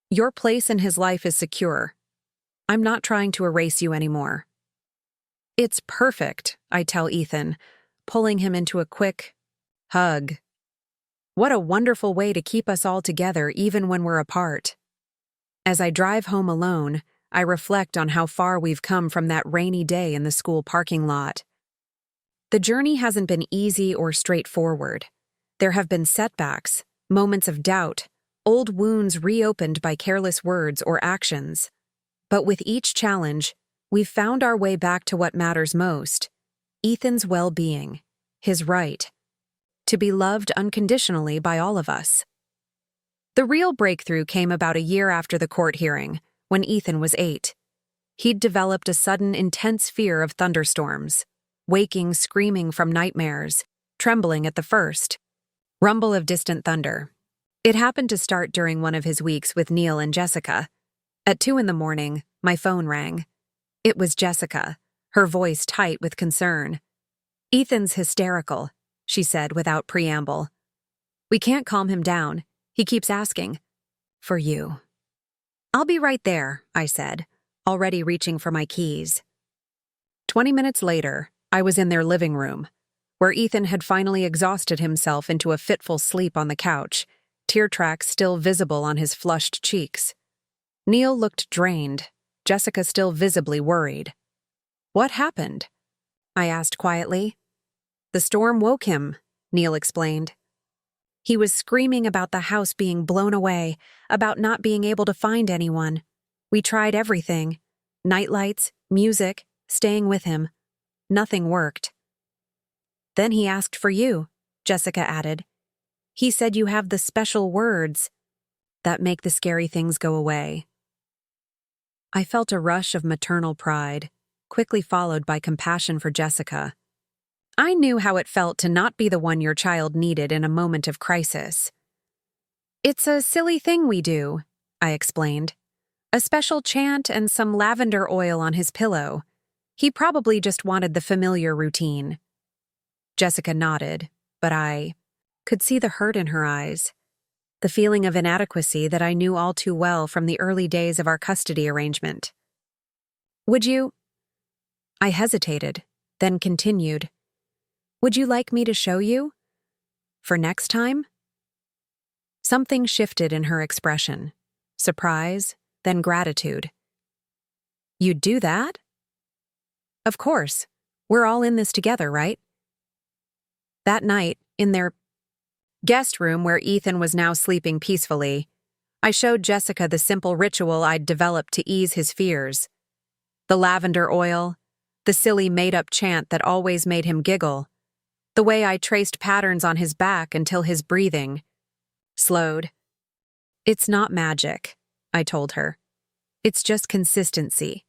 "Your place in his life is secure. I'm not trying to erase you anymore." "It's perfect," I tell Ethan, pulling him into a quick hug. What a wonderful way to keep us all together even when we're apart. As I drive home alone, I reflect on how far we've come from that rainy day in the school parking lot. The journey hasn't been easy or straightforward. There have been setbacks, moments of doubt, old wounds reopened by careless words or actions. But with each challenge, we've found our way back to what matters most: Ethan's well-being, his right to be loved unconditionally by all of us. The real breakthrough came about a year after the court hearing, when Ethan was 8. He'd developed a sudden, intense fear of thunderstorms, waking screaming from nightmares, trembling at the first rumble of distant thunder. It happened to start during one of his weeks with Neil and Jessica. At 2 a.m, my phone rang. It was Jessica, her voice tight with concern. "Ethan's hysterical," she said without preamble. "We can't calm him down. He keeps asking for you." "I'll be right there," I said, already reaching for my keys. 20 minutes later, I was in their living room, where Ethan had finally exhausted himself into a fitful sleep on the couch, tear tracks still visible on his flushed cheeks. Neil looked drained, Jessica still visibly worried. "What happened?" I asked quietly. "The storm woke him," Neil explained. "He was screaming about the house being blown away, about not being able to find anyone. We tried everything: nightlights, music, staying with him. Nothing worked." "Then he asked for you," Jessica added. "He said you have the special words that make the scary things go away." I felt a rush of maternal pride, quickly followed by compassion for Jessica. I knew how it felt to not be the one your child needed in a moment of crisis. "It's a silly thing we do," I explained. "A special chant and some lavender oil on his pillow. He probably just wanted the familiar routine." Jessica nodded, but I could see the hurt in her eyes, the feeling of inadequacy that I knew all too well from the early days of our custody arrangement. "Would you—" I hesitated, then continued. "Would you like me to show you? For next time?" Something shifted in her expression. Surprise, then gratitude. "You'd do that?" "Of course. We're all in this together, right?" That night, in their guest room where Ethan was now sleeping peacefully, I showed Jessica the simple ritual I'd developed to ease his fears. The lavender oil, the silly made-up chant that always made him giggle, the way I traced patterns on his back until his breathing slowed. "It's not magic," I told her. "It's just consistency.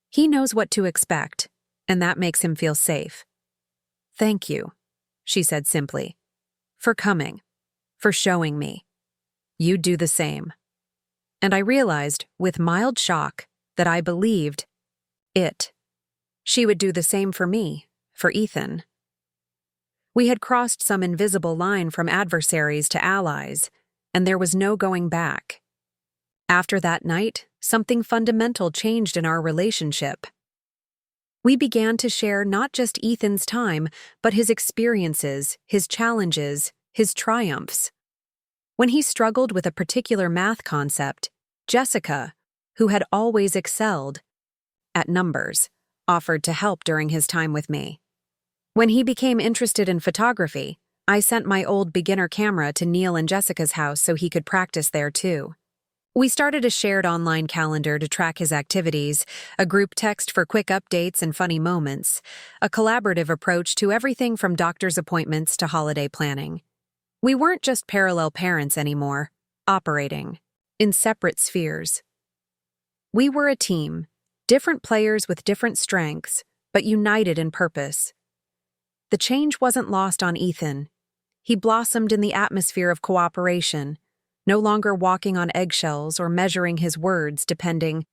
He knows what to expect, and that makes him feel safe." "Thank you," she said simply, "for coming, for showing me. You'd do the same." And I realized, with mild shock, that I believed it. She would do the same for me, for Ethan. We had crossed some invisible line from adversaries to allies, and there was no going back. After that night, something fundamental changed in our relationship. We began to share not just Ethan's time, but his experiences, his challenges, his triumphs. When he struggled with a particular math concept, Jessica, who had always excelled at numbers, offered to help during his time with me. When he became interested in photography, I sent my old beginner camera to Neil and Jessica's house so he could practice there too. We started a shared online calendar to track his activities, a group text for quick updates and funny moments, a collaborative approach to everything from doctor's appointments to holiday planning. We weren't just parallel parents anymore, operating in separate spheres. We were a team, different players with different strengths, but united in purpose. The change wasn't lost on Ethan. He blossomed in the atmosphere of cooperation, no longer walking on eggshells or measuring his words depending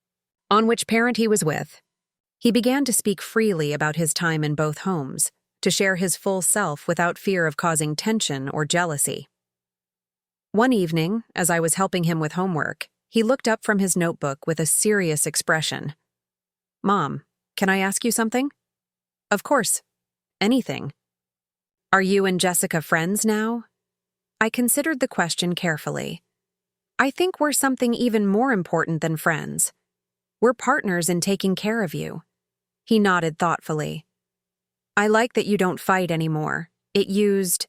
on which parent he was with. He began to speak freely about his time in both homes, to share his full self without fear of causing tension or jealousy. One evening, as I was helping him with homework, he looked up from his notebook with a serious expression. "Mom, can I ask you something?" "Of course. Anything." "Are you and Jessica friends now?" I considered the question carefully. "I think we're something even more important than friends. We're partners in taking care of you." He nodded thoughtfully. "I like that you don't fight anymore. It used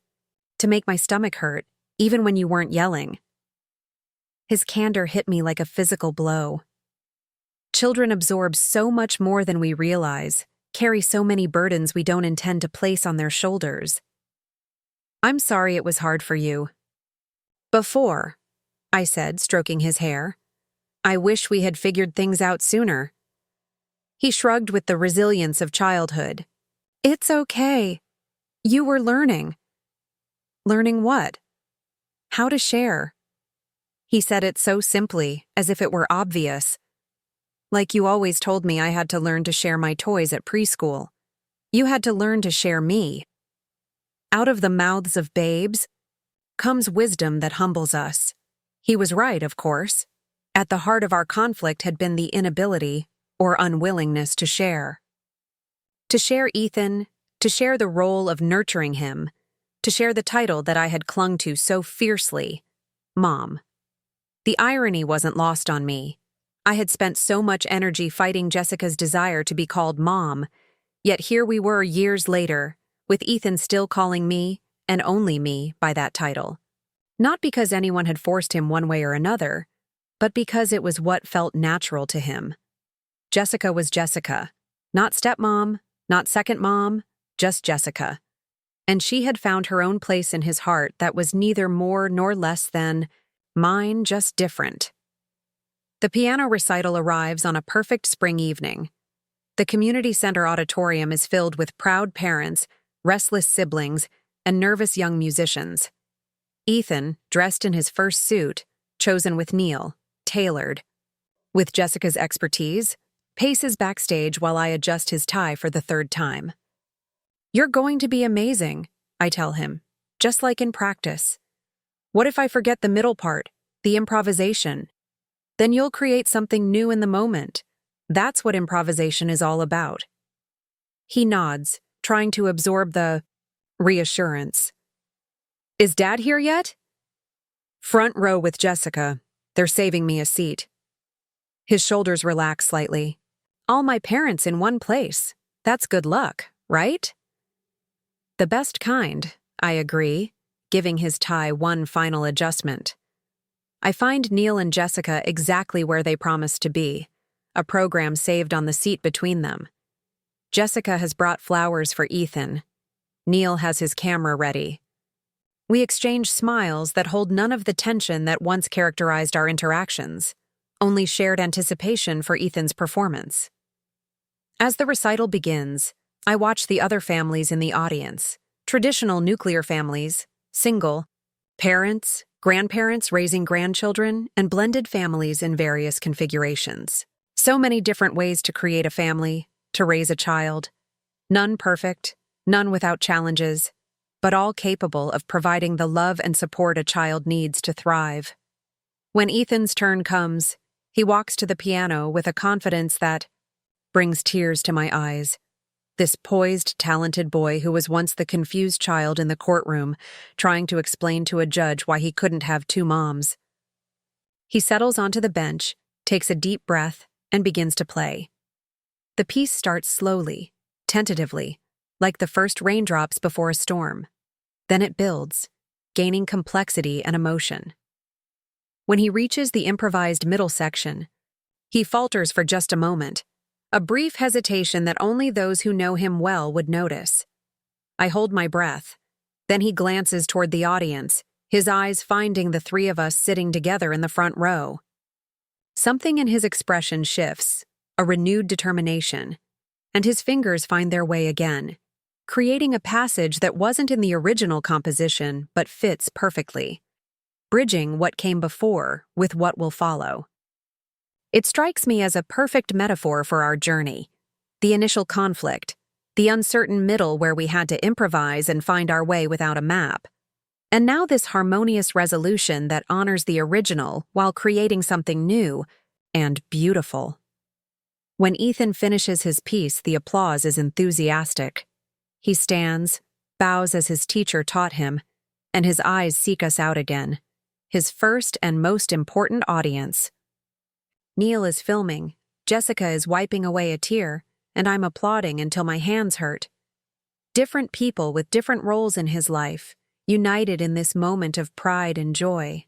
to make my stomach hurt, even when you weren't yelling." His candor hit me like a physical blow. Children absorb so much more than we realize, carry so many burdens we don't intend to place on their shoulders. "I'm sorry it was hard for you." "Before," I said, stroking his hair. "I wish we had figured things out sooner." He shrugged with the resilience of childhood. "It's okay. You were learning." "Learning what?" "How to share." He said it so simply, as if it were obvious. "Like you always told me I had to learn to share my toys at preschool. You had to learn to share me." Out of the mouths of babes comes wisdom that humbles us. He was right, of course. At the heart of our conflict had been the inability or unwillingness to share. To share Ethan, to share the role of nurturing him, to share the title that I had clung to so fiercely, Mom. The irony wasn't lost on me. I had spent so much energy fighting Jessica's desire to be called Mom, yet here we were years later, with Ethan still calling me, and only me, by that title. Not because anyone had forced him one way or another, but because it was what felt natural to him. Jessica was Jessica. Not stepmom, not second mom, just Jessica. And she had found her own place in his heart that was neither more nor less than mine, just different. The piano recital arrives on a perfect spring evening. The community center auditorium is filled with proud parents, restless siblings, and nervous young musicians. Ethan, dressed in his first suit, chosen with Neil, tailored. With Jessica's expertise, paces backstage while I adjust his tie for the third time. "You're going to be amazing," I tell him, "just like in practice. What if I forget the middle part, the improvisation? Then you'll create something new in the moment. That's what improvisation is all about." He nods, trying to absorb the reassurance. "Is Dad here yet?" "Front row with Jessica. They're saving me a seat." His shoulders relax slightly. "All my parents in one place. That's good luck, right?" "The best kind," I agree, giving his tie one final adjustment. I find Neil and Jessica exactly where they promised to be, a program saved on the seat between them. Jessica has brought flowers for Ethan. Neil has his camera ready. We exchange smiles that hold none of the tension that once characterized our interactions, only shared anticipation for Ethan's performance. As the recital begins, I watch the other families in the audience, traditional nuclear families, single, parents, grandparents raising grandchildren, and blended families in various configurations. So many different ways to create a family, to raise a child. None perfect, none without challenges, but all capable of providing the love and support a child needs to thrive. When Ethan's turn comes, he walks to the piano with a confidence that brings tears to my eyes. This poised, talented boy who was once the confused child in the courtroom, trying to explain to a judge why he couldn't have two moms. He settles onto the bench, takes a deep breath, and begins to play. The piece starts slowly, tentatively, like the first raindrops before a storm. Then it builds, gaining complexity and emotion. When he reaches the improvised middle section, he falters for just a moment, a brief hesitation that only those who know him well would notice. I hold my breath. Then he glances toward the audience, his eyes finding the three of us sitting together in the front row. Something in his expression shifts, a renewed determination, and his fingers find their way again, creating a passage that wasn't in the original composition but fits perfectly, bridging what came before with what will follow. It strikes me as a perfect metaphor for our journey, the initial conflict, the uncertain middle where we had to improvise and find our way without a map. And now this harmonious resolution that honors the original while creating something new and beautiful. When Ethan finishes his piece, the applause is enthusiastic. He stands, bows as his teacher taught him, and his eyes seek us out again, his first and most important audience. Neil is filming, Jessica is wiping away a tear, and I'm applauding until my hands hurt. Different people with different roles in his life, united in this moment of pride and joy.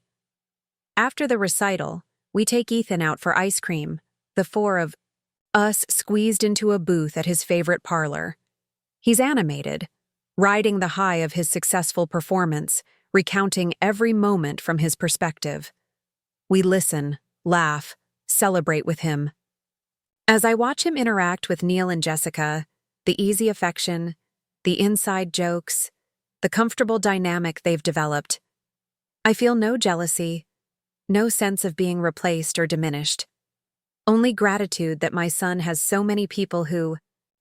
After the recital, we take Ethan out for ice cream, the four of us squeezed into a booth at his favorite parlor. He's animated, riding the high of his successful performance, recounting every moment from his perspective. We listen, laugh, celebrate with him. As I watch him interact with Neil and Jessica, the easy affection, the inside jokes, the comfortable dynamic they've developed, I feel no jealousy, no sense of being replaced or diminished. Only gratitude that my son has so many people who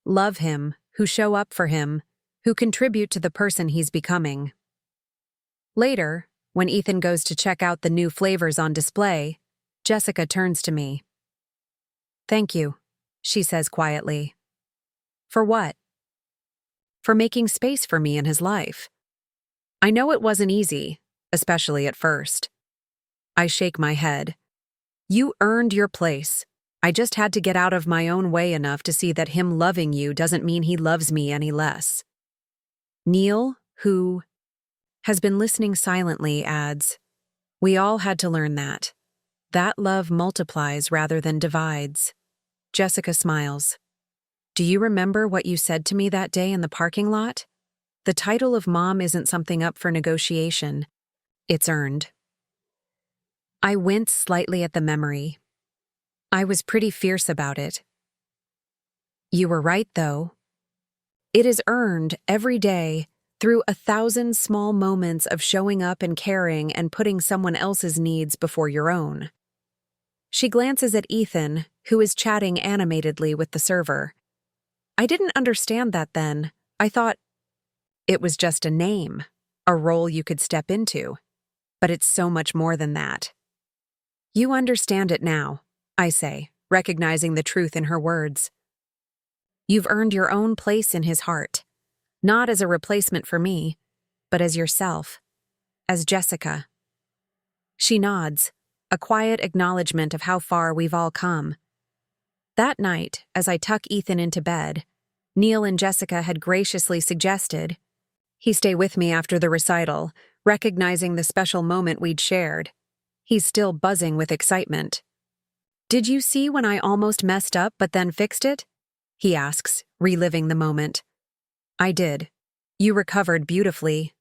love him, who show up for him, who contribute to the person he's becoming. Later, when Ethan goes to check out the new flavors on display, Jessica turns to me. "Thank you," she says quietly. "For what?" "For making space for me in his life. I know it wasn't easy, especially at first." I shake my head. "You earned your place. I just had to get out of my own way enough to see that him loving you doesn't mean he loves me any less." Neil, who has been listening silently, adds, "We all had to learn that. That love multiplies rather than divides." Jessica smiles. "Do you remember what you said to me that day in the parking lot? The title of mom isn't something up for negotiation. It's earned." I wince slightly at the memory. I was pretty fierce about it. "You were right, though. It is earned every day through 1,000 small moments of showing up and caring and putting someone else's needs before your own." She glances at Ethan, who is chatting animatedly with the server. I didn't understand that then. I thought it was just a name, a role you could step into. But it's so much more than that. "You understand it now," I say, recognizing the truth in her words. "You've earned your own place in his heart, not as a replacement for me, but as yourself, as Jessica." She nods, a quiet acknowledgement of how far we've all come. That night, as I tuck Ethan into bed, Neil and Jessica had graciously suggested he stay with me after the recital, recognizing the special moment we'd shared. He's still buzzing with excitement. "Did you see when I almost messed up but then fixed it?" he asks, reliving the moment. "I did. You recovered beautifully."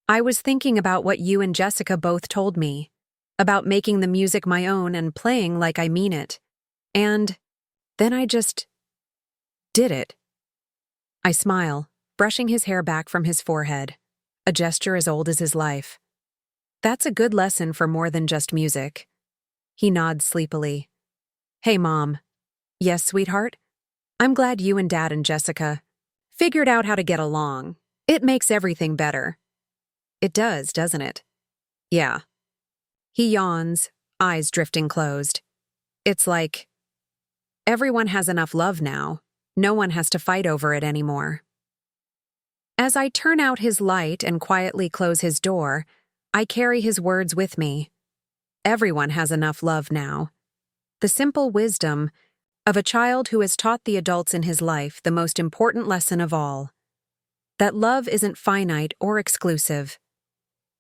"I was thinking about what you and Jessica both told me, about making the music my own and playing like I mean it. And then I just did it." I smile, brushing his hair back from his forehead, a gesture as old as his life. "That's a good lesson for more than just music." He nods sleepily. "Hey, Mom." "Yes, sweetheart? I'm glad you and Dad and Jessica figured out how to get along. It makes everything better." "It does, doesn't it?" "Yeah." He yawns, eyes drifting closed. "It's like everyone has enough love now. No one has to fight over it anymore." As I turn out his light and quietly close his door, I carry his words with me. Everyone has enough love now. The simple wisdom of a child who has taught the adults in his life the most important lesson of all: that love isn't finite or exclusive.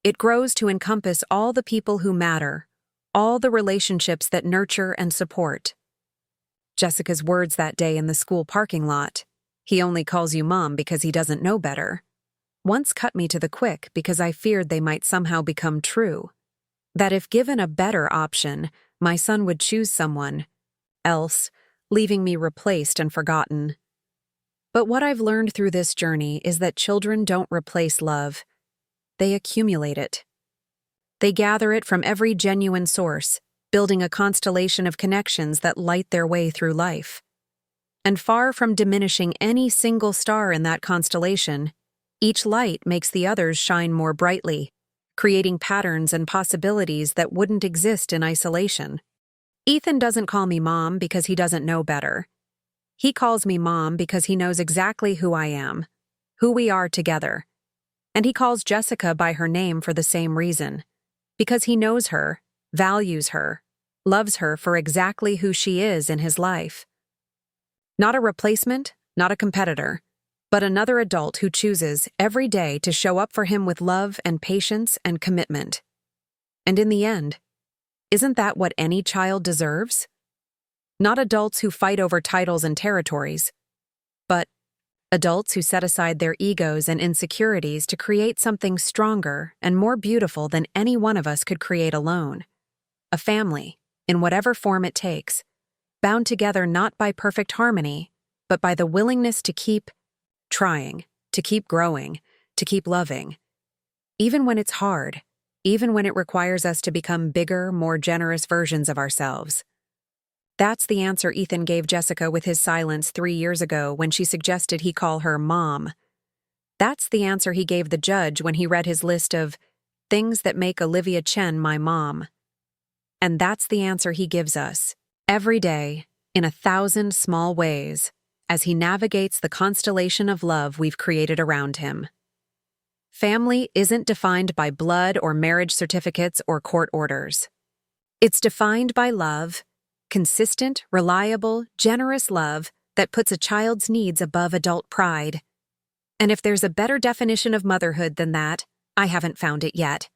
It grows to encompass all the people who matter, all the relationships that nurture and support. Jessica's words that day in the school parking lot, "He only calls you Mom because he doesn't know better," once cut me to the quick because I feared they might somehow become true. That if given a better option, my son would choose someone else, leaving me replaced and forgotten. But what I've learned through this journey is that children don't replace love. They accumulate it. They gather it from every genuine source, building a constellation of connections that light their way through life. And far from diminishing any single star in that constellation, each light makes the others shine more brightly, creating patterns and possibilities that wouldn't exist in isolation. Ethan doesn't call me Mom because he doesn't know better. He calls me Mom because he knows exactly who I am, who we are together. And he calls Jessica by her name for the same reason, because he knows her, values her, loves her for exactly who she is in his life. Not a replacement, not a competitor, but another adult who chooses every day to show up for him with love and patience and commitment. And in the end, isn't that what any child deserves? Not adults who fight over titles and territories, but adults who set aside their egos and insecurities to create something stronger and more beautiful than any one of us could create alone. A family, in whatever form it takes, bound together not by perfect harmony, but by the willingness to keep trying, to keep growing, to keep loving. Even when it's hard, even when it requires us to become bigger, more generous versions of ourselves. That's the answer Ethan gave Jessica with his silence 3 years ago when she suggested he call her Mom. That's the answer he gave the judge when he read his list of things that make Olivia Chen my mom. And that's the answer he gives us, every day, in 1,000 small ways, as he navigates the constellation of love we've created around him. Family isn't defined by blood or marriage certificates or court orders. It's defined by love, consistent, reliable, generous love that puts a child's needs above adult pride. And if there's a better definition of motherhood than that, I haven't found it yet.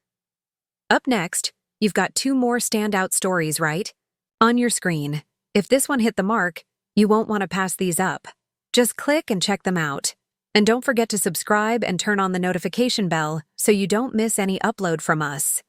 Up next, you've got 2 more standout stories, right? On your screen. If this one hit the mark, you won't want to pass these up. Just click and check them out. And don't forget to subscribe and turn on the notification bell so you don't miss any upload from us.